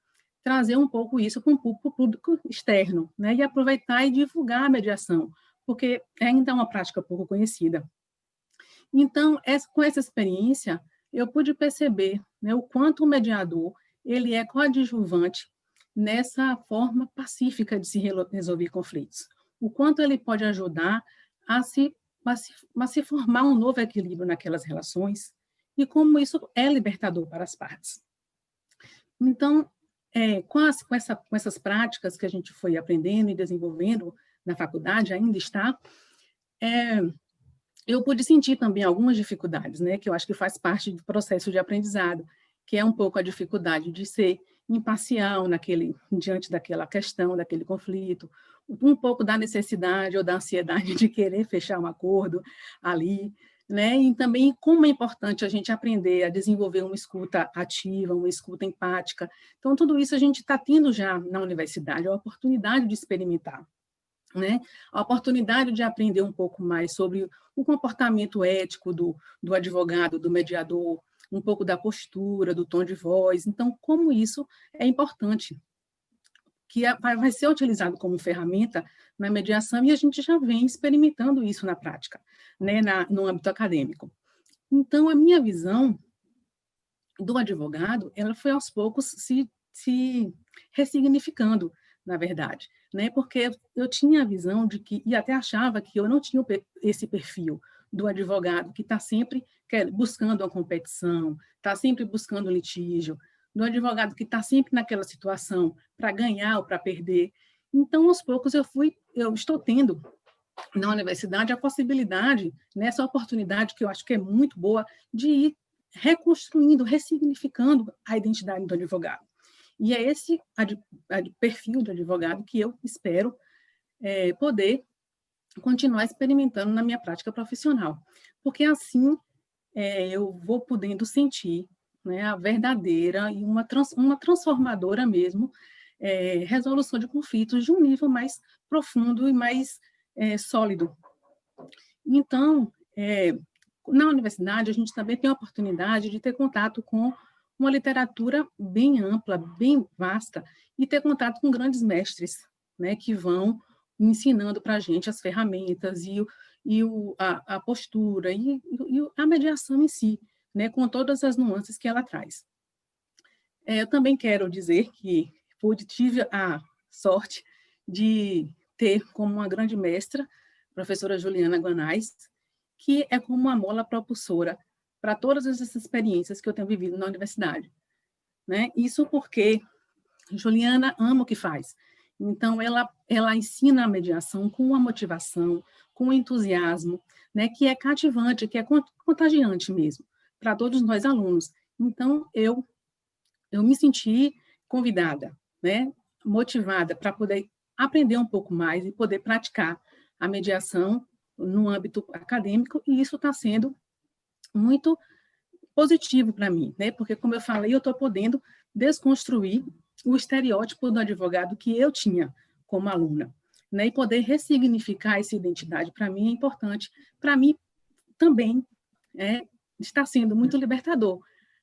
trazer um pouco isso para um público externo, e aproveitar e divulgar a mediação, porque ainda é uma prática pouco conhecida. Então, com essa experiência, eu pude perceber o quanto o mediador ele é coadjuvante nessa forma pacífica de se resolver conflitos, o quanto ele pode ajudar a se formar um novo equilíbrio naquelas relações, e como isso é libertador para as partes. Então, com essas práticas que a gente foi aprendendo e desenvolvendo na faculdade, ainda está, eu pude sentir também algumas dificuldades, né, que eu acho que faz parte do processo de aprendizado, que é um pouco a dificuldade de ser imparcial diante daquela questão, daquele conflito, um pouco da necessidade ou da ansiedade de querer fechar um acordo ali, né, e também como é importante a gente aprender a desenvolver uma escuta ativa, uma escuta empática. Então, tudo isso a gente está tendo já na universidade, a oportunidade de experimentar, né? A oportunidade de aprender um pouco mais sobre o comportamento ético do advogado, do mediador, um pouco da postura, do tom de voz. Então, como isso é importante, que vai ser utilizado como ferramenta na mediação, e a gente já vem experimentando isso na prática, né, no âmbito acadêmico. Então, a minha visão do advogado, ela foi aos poucos se ressignificando, na verdade, né? Porque eu tinha a visão de que, e até achava que eu não tinha esse perfil do advogado que está sempre buscando uma competição, está sempre buscando litígio, do advogado que está sempre naquela situação para ganhar ou para perder. Então, aos poucos, eu estou tendo na universidade a possibilidade, nessa oportunidade que eu acho que é muito boa, de ir reconstruindo, ressignificando a identidade do advogado. E é esse perfil de advogado que eu espero poder continuar experimentando na minha prática profissional, porque assim eu vou podendo sentir, né, a verdadeira e uma transformadora mesmo resolução de conflitos de um nível mais profundo e mais sólido. Então, na universidade, a gente também tem a oportunidade de ter contato com uma literatura bem ampla, bem vasta, e ter contato com grandes mestres, né, que vão ensinando para a gente as ferramentas a postura e a mediação em si, né, com todas as nuances que ela traz. Eu também quero dizer que tive a sorte de ter como uma grande mestra, a professora Juliana Guanais, que é como uma mola propulsora para todas essas experiências que eu tenho vivido na universidade, né? Isso porque Juliana ama o que faz. Então, ela ensina a mediação com uma motivação, com um entusiasmo, né, que é cativante, que é contagiante mesmo, para todos nós alunos. Então, eu me senti convidada, né, motivada para poder aprender um pouco mais e poder praticar a mediação no âmbito acadêmico, e isso está sendo muito positivo para mim, né? Porque, como eu falei, eu estou podendo desconstruir o estereótipo do advogado que eu tinha como aluna, né? E poder ressignificar essa identidade, para mim, é importante. Para mim, também, está sendo muito libertador,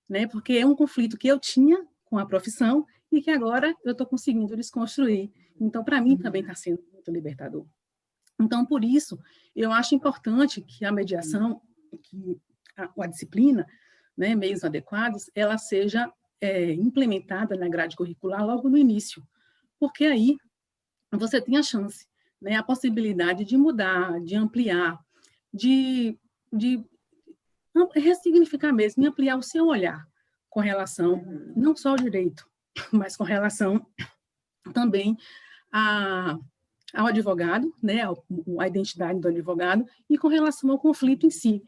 né? Porque é um conflito que eu tinha com a profissão e que agora eu estou conseguindo desconstruir. Então, para mim, também está sendo muito libertador. Então, por isso, eu acho importante que a mediação, que a disciplina, né, meios adequados, ela seja implementada na grade curricular logo no início, porque aí você tem a chance, né, a possibilidade de mudar, de ampliar, de ressignificar mesmo, e ampliar o seu olhar com relação, não só ao direito, mas com relação também ao advogado, né, a identidade do advogado, e com relação ao conflito em si,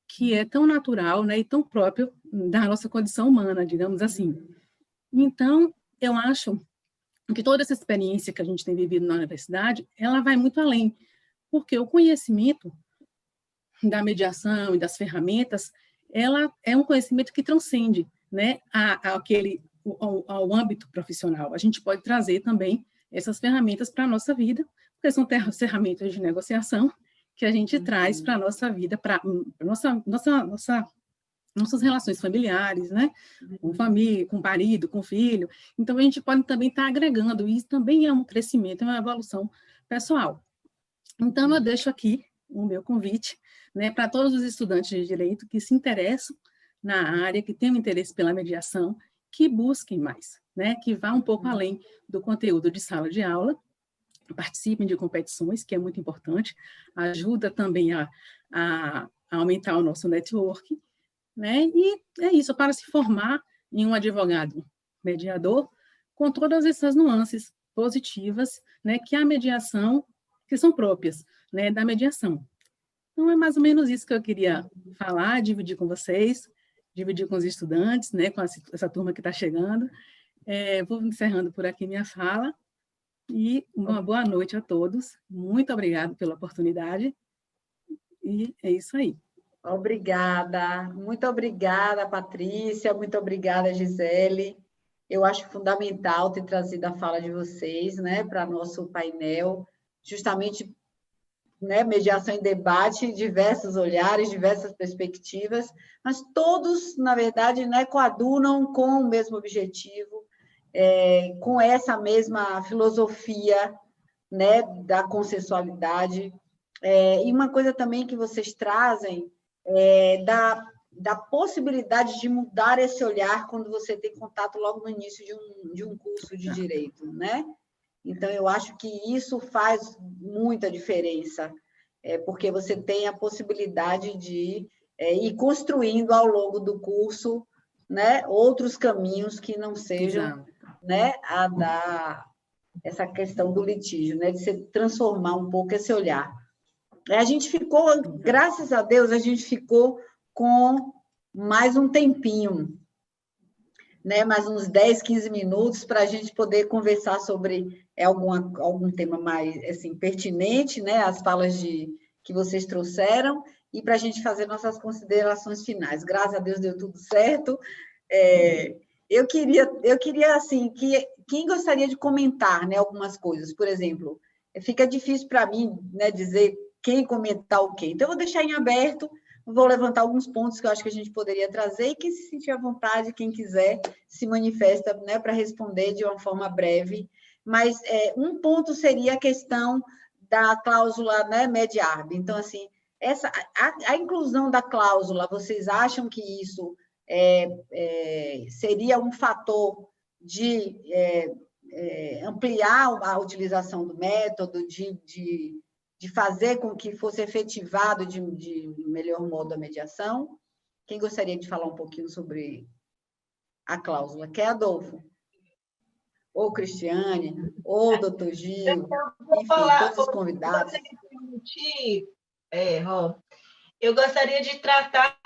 que é tão natural, né, e tão próprio da nossa condição humana, digamos assim. Então, eu acho que toda essa experiência que a gente tem vivido na universidade, ela vai muito além, porque o conhecimento da mediação e das ferramentas, ela é um conhecimento que transcende, né, ao âmbito profissional. A gente pode trazer também essas ferramentas para a nossa vida, porque são ferramentas de negociação que a gente traz para a nossa vida, para nossas relações familiares, né? Com família, com marido, com filho. Então, a gente pode também estar agregando, e isso também é um crescimento, é uma evolução pessoal. Então, eu deixo aqui o meu convite, né, para todos os estudantes de direito que se interessam na área, que tenham interesse pela mediação, que busquem mais, né, que vá um pouco além do conteúdo de sala de aula, participem de competições, que é muito importante, ajuda também a aumentar o nosso network, né? E é isso, para se formar em um advogado mediador, com todas essas nuances positivas, né, que a mediação, que são próprias, né, da mediação. Então, é mais ou menos isso que eu queria falar, dividir com vocês, dividir com os estudantes, né, com essa turma que está chegando. Vou encerrando por aqui minha fala, e uma boa noite a todos. Muito obrigada pela oportunidade, e é isso aí. Obrigada, muito obrigada, Patrícia, muito obrigada, Gisele. Eu acho fundamental ter trazido a fala de vocês, né, para nosso painel, justamente, né, mediação e debate, diversos olhares, diversas perspectivas, mas todos, na verdade, né, coadunam com o mesmo objetivo, com essa mesma filosofia, né, da consensualidade. E uma coisa também que vocês trazem da possibilidade de mudar esse olhar quando você tem contato logo no início de um curso de direito, né? Então, eu acho que isso faz muita diferença, porque você tem a possibilidade de ir construindo ao longo do curso, né, outros caminhos que não sejam, né, essa questão do litígio, né, de se transformar um pouco esse olhar. A gente ficou, graças a Deus, a gente ficou com mais um tempinho, né? Mais uns 10, 15 minutos para a gente poder conversar sobre algum tema mais assim, pertinente, né? As falas que vocês trouxeram, e para a gente fazer nossas considerações finais. Graças a Deus deu tudo certo. Eu queria assim, quem gostaria de comentar, né, algumas coisas, por exemplo, fica difícil para mim, né, dizer quem comentar o quê. Então, eu vou deixar em aberto, vou levantar alguns pontos que eu acho que a gente poderia trazer, e quem se sentir à vontade, quem quiser, se manifesta, né, para responder de uma forma breve. Mas um ponto seria a questão da cláusula, né, mediarb. Então, assim, a inclusão da cláusula, vocês acham que isso seria um fator de ampliar a utilização do método, de fazer com que fosse efetivado de melhor modo a mediação? Quem gostaria de falar um pouquinho sobre a cláusula? Quer, Adolfo? Ou Cristiane, ou doutor Gil, enfim, todos os convidados. Eu gostaria de tratar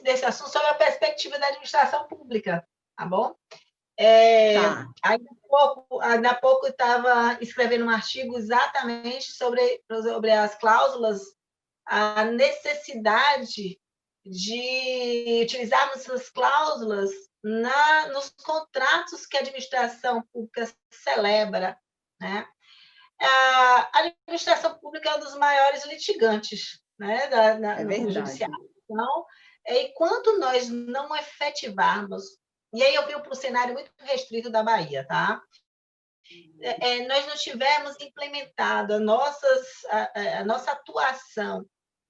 desse assunto sob a perspectiva da administração pública, tá bom? Tá. Ainda há pouco estava escrevendo um artigo exatamente sobre as cláusulas, a necessidade de utilizarmos essas cláusulas nos contratos que a administração pública celebra, né? A administração pública é um dos maiores litigantes, né, no judiciário. Então, enquanto nós não efetivarmos, e aí eu vim para o cenário muito restrito da Bahia, tá? Nós não tivermos implementado a nossa atuação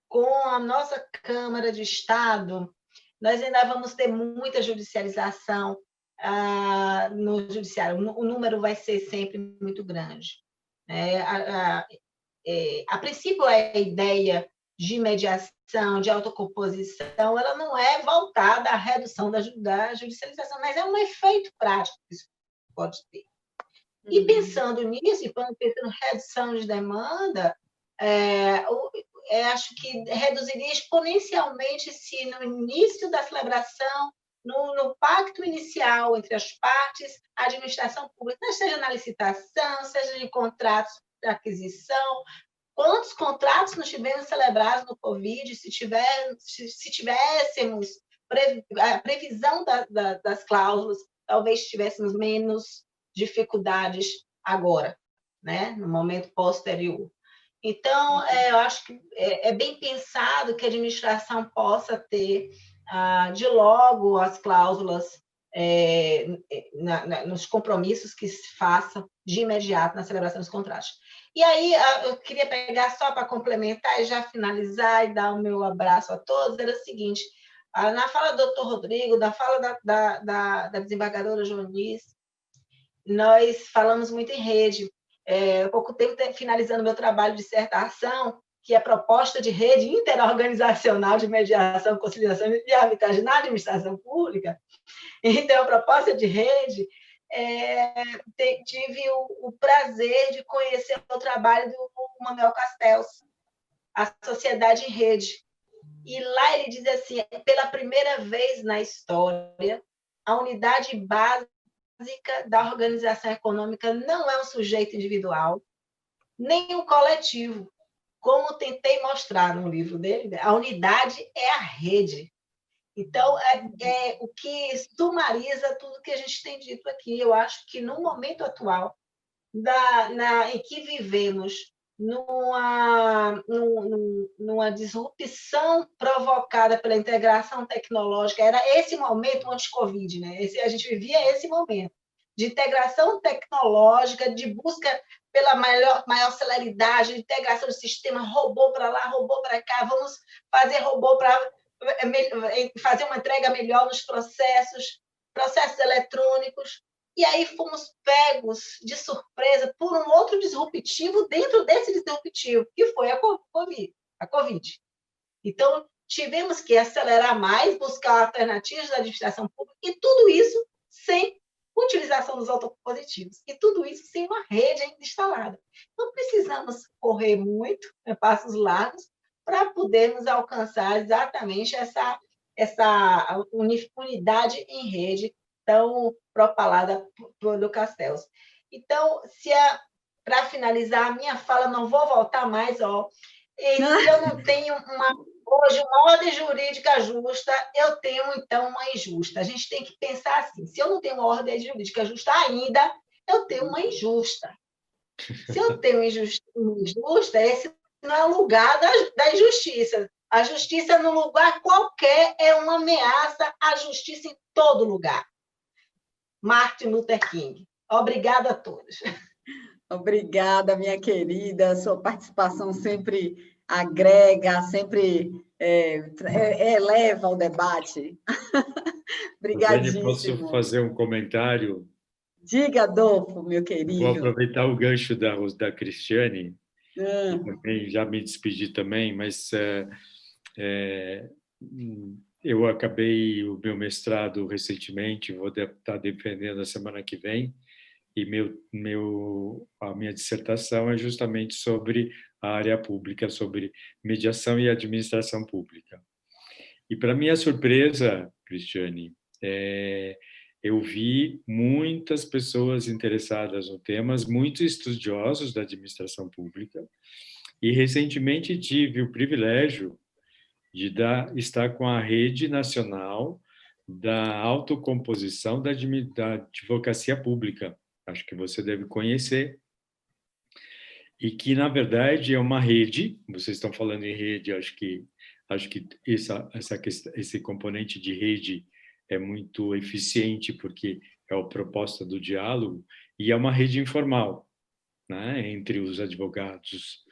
com a nossa Câmara de Estado, nós ainda vamos ter muita judicialização no judiciário. O número vai ser sempre muito grande. A princípio, a ideia de mediação, de autocomposição, ela não é voltada à redução da judicialização, mas é um efeito prático que isso pode ter. E pensando nisso, e pensando em redução de demanda, acho que reduziria exponencialmente se no início da celebração, no pacto inicial entre as partes, a administração pública, seja na licitação, seja em contratos de aquisição. Quantos contratos nós tivemos celebrados no Covid? Se tivéssemos a previsão das cláusulas, talvez tivéssemos menos dificuldades agora, né? No momento posterior. Então, eu acho que é bem pensado que a administração possa ter, de logo, as cláusulas nos compromissos que se façam de imediato na celebração dos contratos. E aí, eu queria pegar só para complementar e já finalizar e dar o meu abraço a todos, era o seguinte, na fala do doutor Rodrigo, da fala da desembargadora Joanice, nós falamos muito em rede. Há pouco tempo, finalizando meu trabalho de dissertação, que é a proposta de rede interorganizacional de mediação, conciliação e arbitragem na administração pública. Então, a proposta de rede, tive o prazer de conhecer o trabalho do Manuel Castells, A Sociedade em Rede. E lá ele diz assim, pela primeira vez na história, a unidade básica da organização econômica não é um sujeito individual, nem um coletivo. Como tentei mostrar no livro dele, a unidade é a rede. Então, é o que sumariza tudo que a gente tem dito aqui. Eu acho que, no momento atual, em que vivemos numa disrupção provocada pela integração tecnológica, era esse momento anti-Covid, né? A gente vivia esse momento de integração tecnológica, de busca pela maior celeridade, de integração do sistema, robô para lá, robô para cá, vamos fazer robô para fazer uma entrega melhor nos processos eletrônicos. E aí fomos pegos de surpresa por um outro disruptivo dentro desse disruptivo, que foi a Covid. Então, tivemos que acelerar mais, buscar alternativas da administração pública, e tudo isso sem utilização dos autopositivos, e tudo isso sem uma rede ainda instalada. Então, precisamos correr muito, passos largos, para podermos alcançar exatamente essa unidade em rede tão propalada pelo Castells. Então, para finalizar a minha fala, não vou voltar mais, se eu não tenho hoje uma ordem jurídica justa, eu tenho, então, uma injusta. A gente tem que pensar assim, se eu não tenho uma ordem jurídica justa ainda, eu tenho uma injusta. Se eu tenho uma injusta, esse não é o lugar da injustiça. A justiça, num lugar qualquer, é uma ameaça à justiça em todo lugar. Martin Luther King. Obrigada a todos. Obrigada, minha querida. Sua participação sempre agrega, sempre eleva o debate. Obrigadíssimo. Posso fazer um comentário? Diga, Adolfo, meu querido. Vou aproveitar o gancho da Cristiane, e também já me despedi também, mas eu acabei o meu mestrado recentemente, vou estar defendendo a semana que vem, e a minha dissertação é justamente sobre a área pública, sobre mediação e administração pública. E, para minha surpresa, Cristiane, eu vi muitas pessoas interessadas no tema, muito estudiosos da administração pública, e recentemente tive o privilégio de estar com a Rede Nacional da Autocomposição da Advocacia Pública, acho que você deve conhecer, e que, na verdade, é uma rede, vocês estão falando em rede, acho que esse componente de rede é muito eficiente, porque é a proposta do diálogo, e é uma rede informal, né, entre os advogados,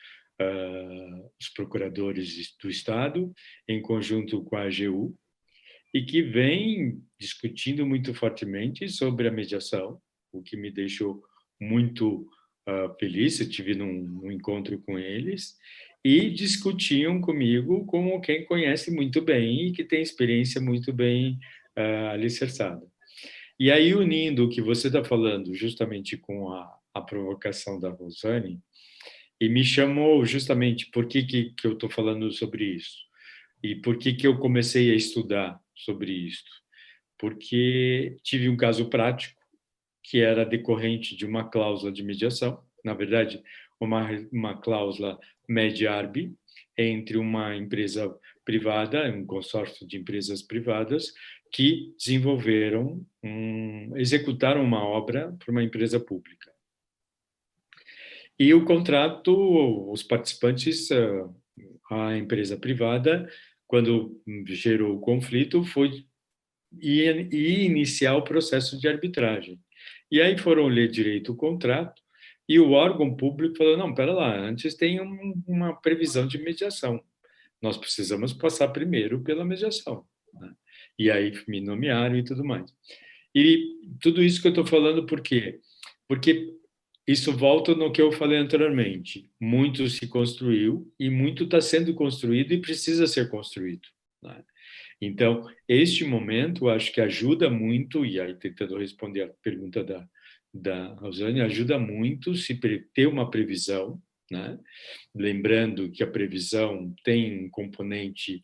os procuradores do Estado, em conjunto com a AGU, e que vem discutindo muito fortemente sobre a mediação, o que me deixou muito feliz. Eu tive num encontro com eles, e discutiam comigo como quem conhece muito bem e que tem experiência muito bem alicerçada. E aí, unindo o que você está falando justamente com a provocação da Rosane, e me chamou justamente por que eu estou falando sobre isso, e por que eu comecei a estudar sobre isso. Porque tive um caso prático, que era decorrente de uma cláusula de mediação, na verdade, uma cláusula MED-ARB, entre uma empresa privada, um consórcio de empresas privadas, que executaram uma obra para uma empresa pública. E o contrato, os participantes, a empresa privada, quando gerou o conflito, foi iniciar o processo de arbitragem. E aí foram ler direito o contrato, e o órgão público falou, não, espera lá, antes tem uma previsão de mediação. Nós precisamos passar primeiro pela mediação, né? E aí me nomearam e tudo mais. E tudo isso que eu estou falando, por quê? Porque isso volta no que eu falei anteriormente. Muito se construiu e muito está sendo construído e precisa ser construído, né? Então, este momento, acho que ajuda muito, e aí tentando responder a pergunta da Rosane, ajuda muito se ter uma previsão, né? Lembrando que a previsão tem um componente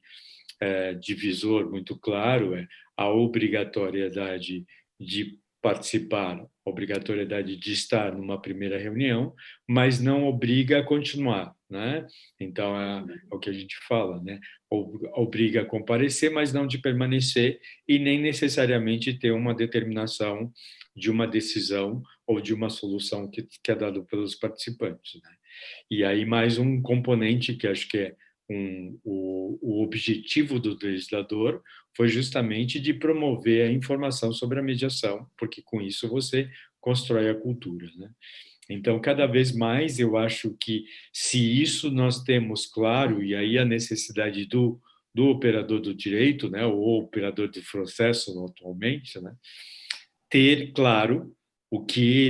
divisor muito claro, é a obrigatoriedade de participar, a obrigatoriedade de estar numa primeira reunião, mas não obriga a continuar, né? Então, é o que a gente fala, né? Obriga a comparecer, mas não de permanecer, e nem necessariamente ter uma determinação de uma decisão ou de uma solução que é dado pelos participantes, né? E aí mais um componente que acho que é o objetivo do legislador foi justamente de promover a informação sobre a mediação, porque com isso você constrói a cultura, né? Então, cada vez mais eu acho que se isso nós temos claro, e aí a necessidade do operador do direito, né, ou operador de processo atualmente, né, ter claro o que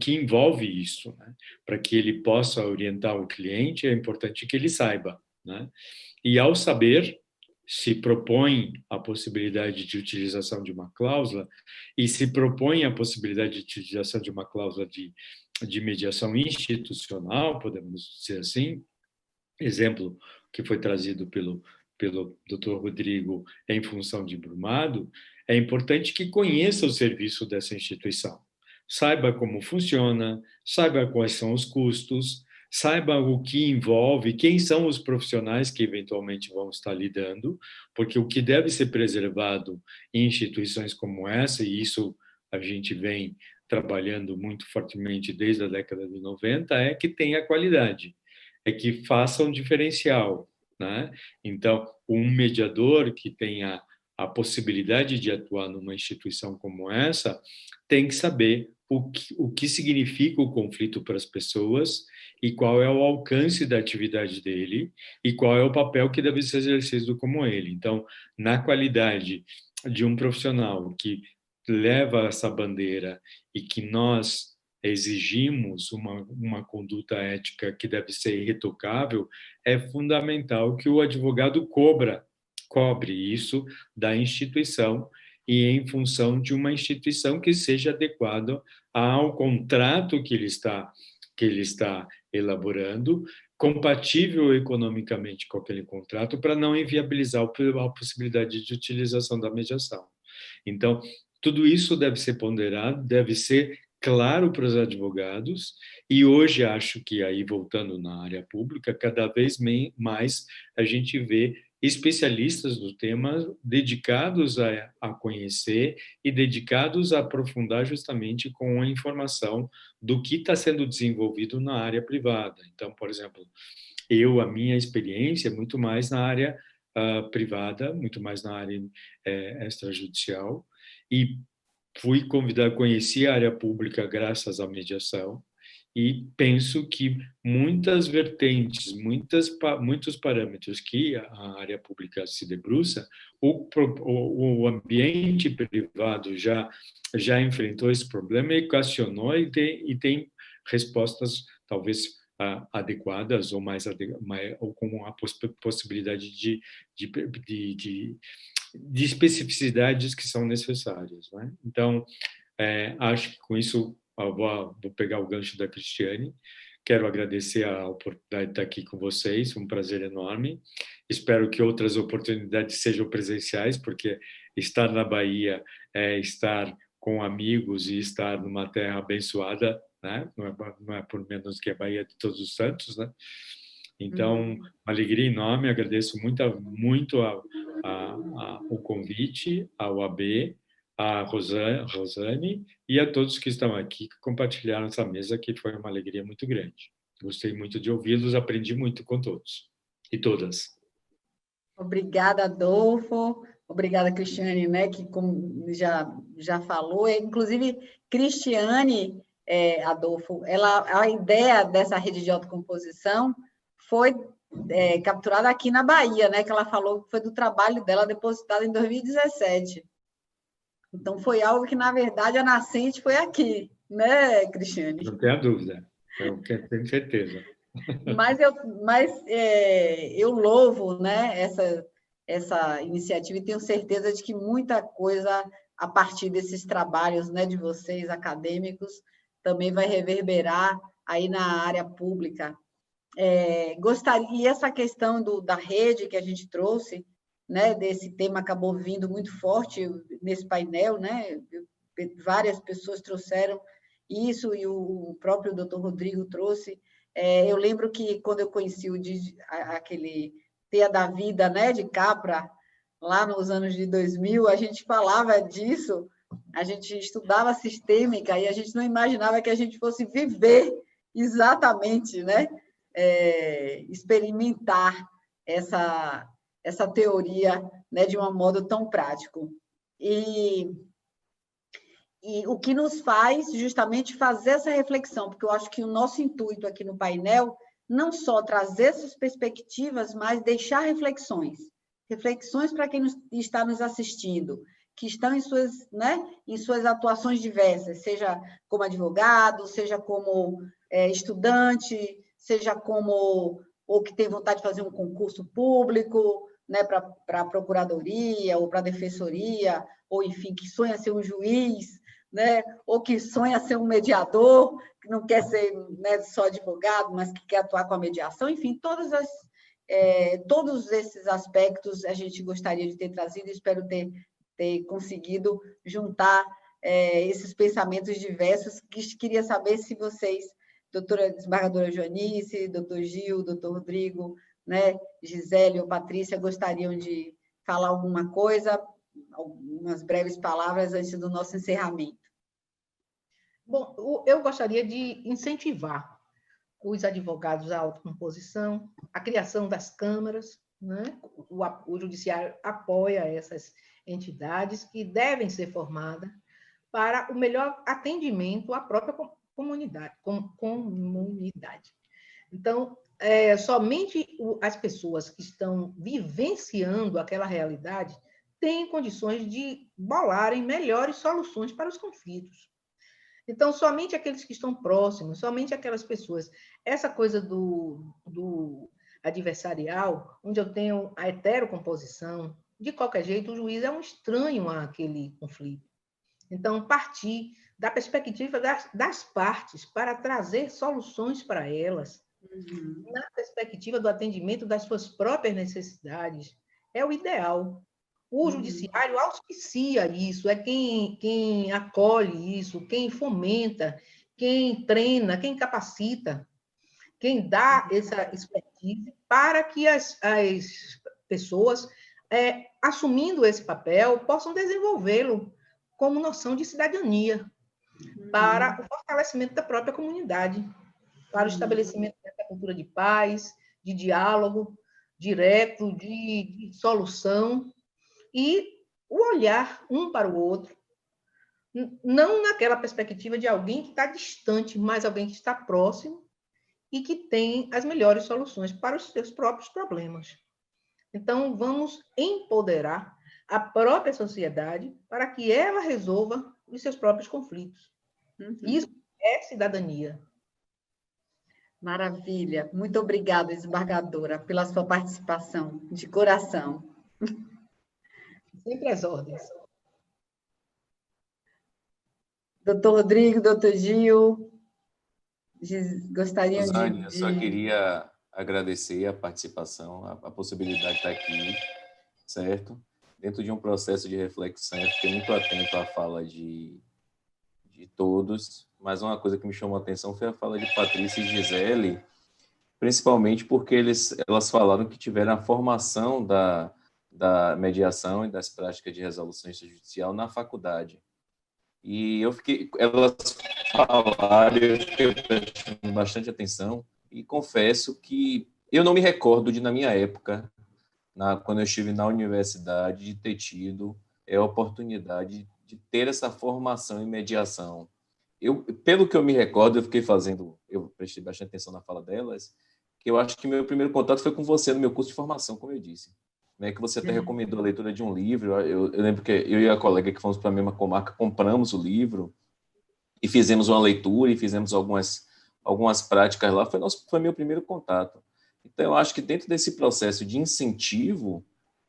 envolve isso, né? Para que ele possa orientar o cliente, é importante que ele saiba, né? E ao saber, se propõe a possibilidade de utilização de uma cláusula e se propõe a possibilidade de utilização de uma cláusula de mediação institucional, podemos dizer assim, exemplo que foi trazido pelo Dr. Rodrigo em função de Brumado, é importante que conheça o serviço dessa instituição, saiba como funciona, saiba quais são os custos, saiba o que envolve, quem são os profissionais que eventualmente vão estar lidando, porque o que deve ser preservado em instituições como essa, e isso a gente vem trabalhando muito fortemente desde a década de 90, é que tenha qualidade, é que faça um diferencial, né? Então, um mediador que tenha a possibilidade de atuar numa instituição como essa tem que saber o que significa o conflito para as pessoas e qual é o alcance da atividade dele e qual é o papel que deve ser exercido como ele. Então, na qualidade de um profissional que leva essa bandeira e que nós exigimos uma conduta ética que deve ser irretocável, é fundamental que o advogado cobre isso da instituição e em função de uma instituição que seja adequada ao contrato que ele está elaborando, compatível economicamente com aquele contrato, para não inviabilizar a possibilidade de utilização da mediação. Então, tudo isso deve ser ponderado, deve ser claro para os advogados, e hoje acho que, aí voltando na área pública, cada vez mais a gente vê especialistas do tema dedicados a conhecer e dedicados a aprofundar justamente com a informação do que está sendo desenvolvido na área privada. Então, por exemplo, a minha experiência é muito mais na área privada, muito mais na área extrajudicial, e fui convidado, conheci a área pública graças à mediação, e penso que muitas vertentes, muitos parâmetros que a área pública se debruça, o ambiente privado já enfrentou esse problema, equacionou e tem respostas talvez adequadas ou ou com a possibilidade de especificidades que são necessárias, né? Então, acho que com isso eu vou pegar o gancho da Cristiane. Quero agradecer a oportunidade de estar aqui com vocês, um prazer enorme. Espero que outras oportunidades sejam presenciais, porque estar na Bahia é estar com amigos e estar numa terra abençoada, né? Não é por menos que a Bahia de Todos os Santos, né? Então, uma alegria enorme, agradeço muito o convite, ao AB, a Rosane e a todos que estão aqui, que compartilharam essa mesa, que foi uma alegria muito grande. Gostei muito de ouvi-los, aprendi muito com todos e todas. Obrigada, Adolfo. Obrigada, Cristiane, né, que como já falou, inclusive Cristiane, Adolfo, a ideia dessa rede de autocomposição foi capturada aqui na Bahia, né, que ela falou que foi do trabalho dela depositado em 2017. Então, foi algo que, na verdade, a nascente foi aqui, né, Cristiane? Não tenha dúvida, eu tenho certeza. Mas eu louvo, né, essa iniciativa e tenho certeza de que muita coisa, a partir desses trabalhos, né, de vocês, acadêmicos, também vai reverberar aí na área pública. Gostaria, e essa questão da rede que a gente trouxe, né, desse tema acabou vindo muito forte nesse painel, né? Várias pessoas trouxeram isso e o próprio Dr. Rodrigo trouxe. Eu lembro que quando eu conheci aquele Teia da Vida, né, de Capra, lá nos anos de 2000, a gente falava disso, a gente estudava sistêmica e a gente não imaginava que a gente fosse viver exatamente, né, experimentar essa teoria, né, de um modo tão prático. E o que nos faz justamente fazer essa reflexão, porque eu acho que o nosso intuito aqui no painel não só trazer essas perspectivas, mas deixar reflexões para quem está nos assistindo, que estão em suas atuações diversas, seja como advogado, seja como estudante, seja como ou que tem vontade de fazer um concurso público, né, para a procuradoria ou para a defensoria, ou enfim, que sonha ser um juiz, né, ou que sonha ser um mediador, que não quer ser, né, só advogado, mas que quer atuar com a mediação, enfim, todos esses aspectos a gente gostaria de ter trazido, espero ter conseguido juntar esses pensamentos diversos, que queria saber se vocês, doutora desembargadora Joanice, doutor Gil, doutor Rodrigo, né, Gisele ou Patrícia, gostariam de falar alguma coisa, algumas breves palavras antes do nosso encerramento. Bom, eu gostaria de incentivar os advogados à autocomposição, a criação das câmaras, né? O judiciário apoia essas entidades que devem ser formadas para o melhor atendimento à própria comunidade. Então, somente as pessoas que estão vivenciando aquela realidade têm condições de bolarem melhores soluções para os conflitos. Então, somente aqueles que estão próximos, somente aquelas pessoas. Essa coisa do adversarial, onde eu tenho a heterocomposição, de qualquer jeito, o juiz é um estranho àquele conflito. Então, partir da perspectiva das partes para trazer soluções para elas, na perspectiva do atendimento das suas próprias necessidades, é o ideal. O judiciário auspicia isso, é quem acolhe isso, quem fomenta, quem treina, quem capacita, quem dá essa expertise para que as pessoas, assumindo esse papel, possam desenvolvê-lo como noção de cidadania, para o fortalecimento da própria comunidade, para o estabelecimento da cultura de paz, de diálogo direto, de solução, e o olhar um para o outro, não naquela perspectiva de alguém que está distante, mas alguém que está próximo e que tem as melhores soluções para os seus próprios problemas. Então, vamos empoderar a própria sociedade para que ela resolva os seus próprios conflitos. Isso é cidadania. Maravilha. Muito obrigada, desembargadora, pela sua participação, de coração. Sempre às ordens. Doutor Rodrigo, doutor Gil, gostariam Rosane, de... eu só queria agradecer a participação, a possibilidade de estar aqui, certo? Dentro de um processo de reflexão, eu fiquei muito atento à fala de todos, mas uma coisa que me chamou a atenção foi a fala de Patrícia e Gisele, principalmente porque elas falaram que tiveram a formação da mediação e das práticas de resolução extrajudicial na faculdade. E elas falaram, eu fiquei prestando bastante atenção, e confesso que eu não me recordo na minha época, quando eu estive na universidade, de ter tido a oportunidade de ter essa formação em mediação. Pelo que eu me recordo, eu prestei bastante atenção na fala delas, que eu acho que meu primeiro contato foi com você no meu curso de formação, como eu disse. Né, que você até recomendou a leitura de um livro. Eu lembro que eu e a colega que fomos para a mesma comarca compramos o livro e fizemos uma leitura e fizemos algumas práticas lá. Foi meu primeiro contato. Então, eu acho que dentro desse processo de incentivo,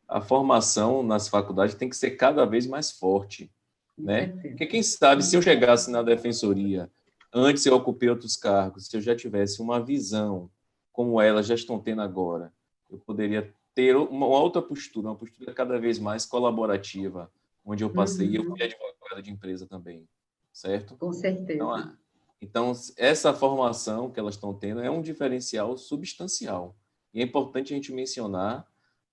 a formação nas faculdades tem que ser cada vez mais forte. Né? Porque quem sabe, se eu chegasse na defensoria antes eu ocupei outros cargos, se eu já tivesse uma visão como elas já estão tendo agora, eu poderia ter uma outra postura, uma postura cada vez mais colaborativa, onde eu passei, e eu fui advogado de empresa também, certo? Com certeza. Então, essa formação que elas estão tendo é um diferencial substancial. E é importante a gente mencionar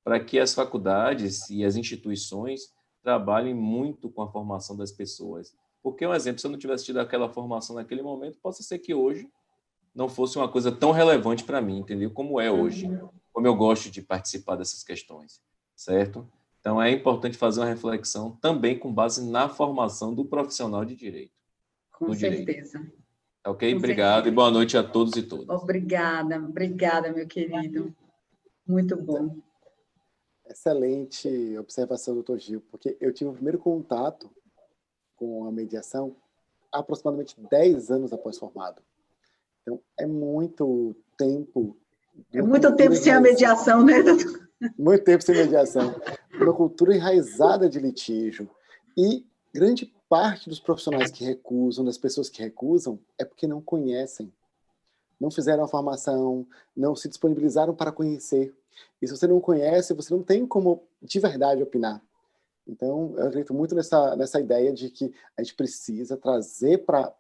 para que as faculdades e as instituições trabalhem muito com a formação das pessoas. Porque, um exemplo, se eu não tivesse tido aquela formação naquele momento, pode ser que hoje não fosse uma coisa tão relevante para mim, entendeu? Como é hoje, como eu gosto de participar dessas questões, certo? Então, é importante fazer uma reflexão também com base na formação do profissional de direito. Com certeza. Ok? Com Obrigado certeza. e boa noite a todos e todas. Obrigada, meu querido. Muito bom. Excelente observação, doutor Gil, porque eu tive o primeiro contato com a mediação há aproximadamente 10 anos após formado. Então, é muito tempo. É muito tempo sem a mediação, né, doutor? Muito tempo sem mediação. Uma cultura enraizada de litígio. E grande parte dos profissionais que recusam, das pessoas que recusam, é porque não conhecem. Não fizeram a formação, não se disponibilizaram para conhecer. E se você não conhece, você não tem como, de verdade, opinar. Então, eu acredito muito nessa ideia de que a gente precisa trazer para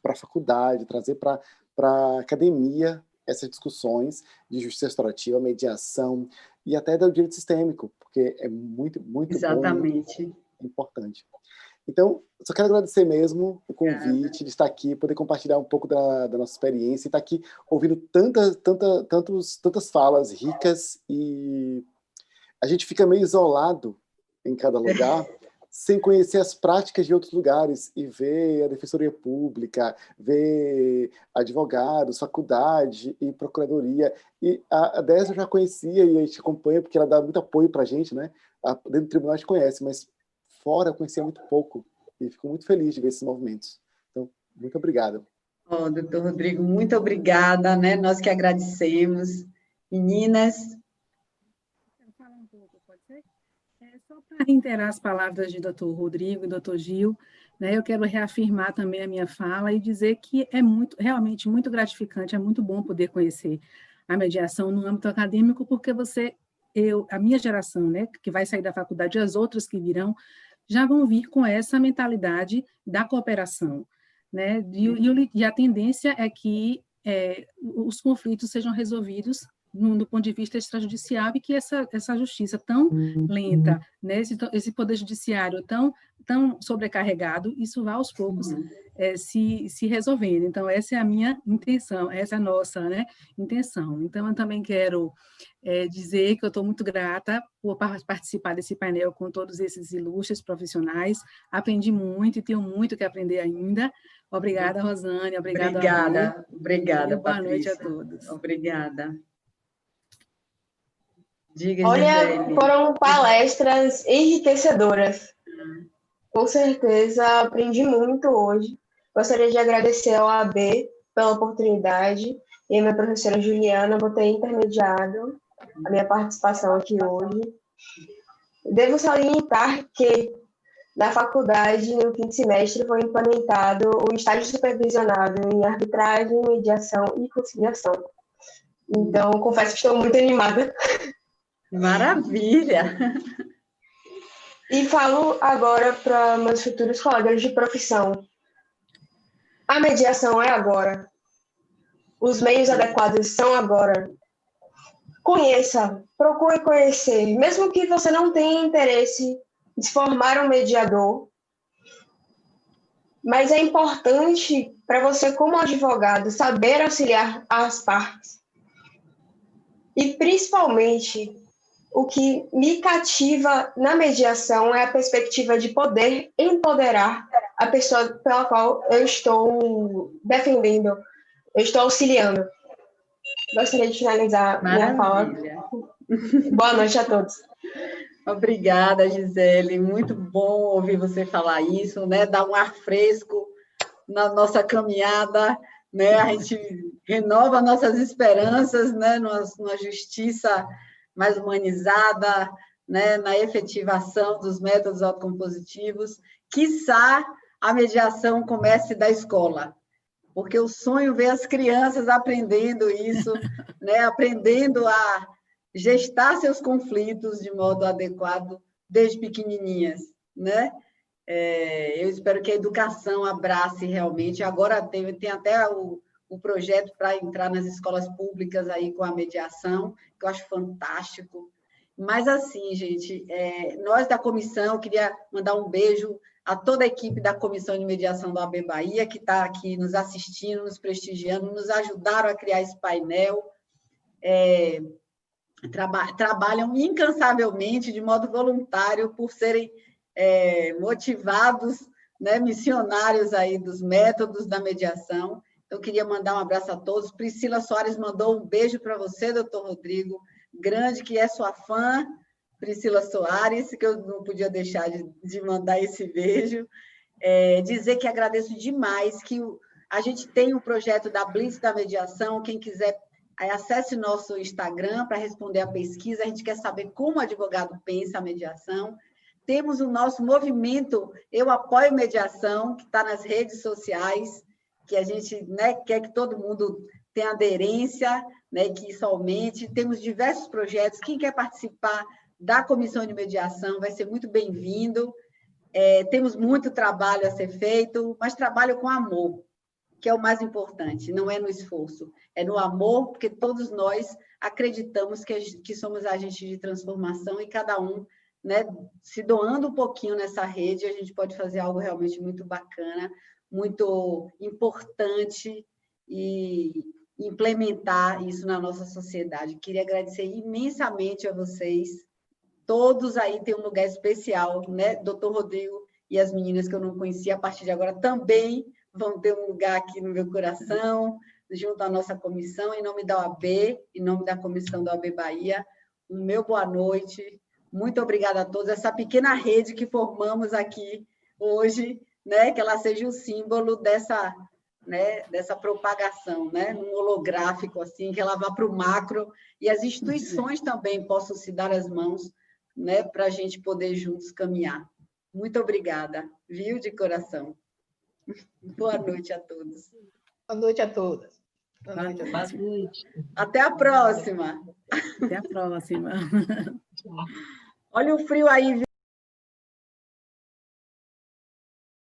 a faculdade, trazer para a academia essas discussões de justiça restaurativa, mediação e até do direito sistêmico, porque é muito, muito Exatamente. bom e importante. Então, só quero agradecer mesmo o convite de estar aqui, poder compartilhar um pouco da nossa experiência e estar aqui ouvindo tantas falas ricas, e a gente fica meio isolado em cada lugar, sem conhecer as práticas de outros lugares e ver a Defensoria Pública, ver advogados, faculdade e procuradoria. E a DES eu já conhecia e a gente acompanha porque ela dá muito apoio para a gente, né? Dentro do tribunal a gente conhece, mas fora eu conhecia muito pouco e fico muito feliz de ver esses movimentos. Então, muito obrigado. Doutor Rodrigo, muito obrigada, né? Nós que agradecemos. Meninas. Quero falar um pouco, pode ser? Só para reiterar as palavras de doutor Rodrigo e doutor Gil, né, eu quero reafirmar também a minha fala e dizer que é realmente muito gratificante, é muito bom poder conhecer a mediação no âmbito acadêmico, porque a minha geração, né, que vai sair da faculdade e as outras que virão, já vão vir com essa mentalidade da cooperação, né? E a tendência é que os conflitos sejam resolvidos do ponto de vista extrajudicial e que essa justiça tão lenta, né? esse poder judiciário tão sobrecarregado, isso vai aos poucos se resolvendo. Então, essa é a minha intenção, essa é a nossa, né, intenção. Então, eu também quero dizer que eu estou muito grata por participar desse painel com todos esses ilustres profissionais. Aprendi muito e tenho muito que aprender ainda. Obrigada, Rosane. Obrigada, Patrícia. Boa noite a todos. Obrigada. Diga, Olha, Gisele. foram palestras enriquecedoras. Com certeza, aprendi muito hoje. Gostaria de agradecer ao AB pela oportunidade e a minha professora Juliana por ter intermediado a minha participação aqui hoje. Devo salientar que na faculdade, no quinto semestre, foi implementado o estágio supervisionado em arbitragem, mediação e conciliação. Então, confesso que estou muito animada. Maravilha! E falo agora para meus futuros colegas de profissão. A mediação é agora. Os meios adequados são agora. Conheça, procure conhecer. Mesmo que você não tenha interesse em se formar um mediador, mas é importante para você, como advogado, saber auxiliar as partes. E, principalmente, o que me cativa na mediação é a perspectiva de poder empoderar a pessoa pela qual eu estou defendendo, eu estou auxiliando. Gostaria de finalizar minha fala. Boa noite a todos. Obrigada, Gisele. Muito bom ouvir você falar isso, né? Dar um ar fresco na nossa caminhada, né? A gente renova nossas esperanças, né? Numa justiça mais humanizada, né? Na efetivação dos métodos autocompositivos, quiçá a mediação comece da escola, porque o sonho vê as crianças aprendendo isso, né? Aprendendo a gestar seus conflitos de modo adequado desde pequenininhas, né? Eu espero que a educação abrace realmente. Agora tem até o projeto para entrar nas escolas públicas aí com a mediação, que eu acho fantástico. Mas assim, gente, nós da comissão, eu queria mandar um beijo a toda a equipe da Comissão de Mediação da OAB Bahia, que está aqui nos assistindo, nos prestigiando, nos ajudaram a criar esse painel. Trabalham incansavelmente, de modo voluntário, por serem motivados, né, missionários aí dos métodos da mediação. Eu queria mandar um abraço a todos. Priscila Soares mandou um beijo para você, doutor Rodrigo, grande, que é sua fã, Priscila Soares, que eu não podia deixar de mandar esse beijo. Dizer que agradeço demais, que a gente tem um projeto da Blitz da Mediação, quem quiser, acesse nosso Instagram para responder a pesquisa, a gente quer saber como o advogado pensa a mediação. Temos o nosso movimento Eu Apoio Mediação, que está nas redes sociais, que a gente, né, quer que todo mundo tenha aderência, né, que isso aumente. Temos diversos projetos. Quem quer participar da Comissão de Mediação vai ser muito bem-vindo. Temos muito trabalho a ser feito, mas trabalho com amor, que é o mais importante, não é no esforço, é no amor, porque todos nós acreditamos que somos agentes de transformação e cada um, né, se doando um pouquinho nessa rede, a gente pode fazer algo realmente muito bacana, muito importante e implementar isso na nossa sociedade. Queria agradecer imensamente a vocês. Todos aí têm um lugar especial, né? Doutor Rodrigo e as meninas que eu não conhecia, a partir de agora também vão ter um lugar aqui no meu coração, junto à nossa comissão, em nome da OAB, em nome da comissão da OAB Bahia. Um meu boa noite. Muito obrigada a todos. Essa pequena rede que formamos aqui hoje, né? Que ela seja o símbolo dessa, né, dessa propagação, né? Um holográfico, assim, que ela vá para o macro e as instituições também possam se dar as mãos, né, para a gente poder juntos caminhar. Muito obrigada, viu, de coração. Boa noite a todos. Boa noite a todas. Boa noite. Até a próxima. Até a próxima. Olha o frio aí, viu?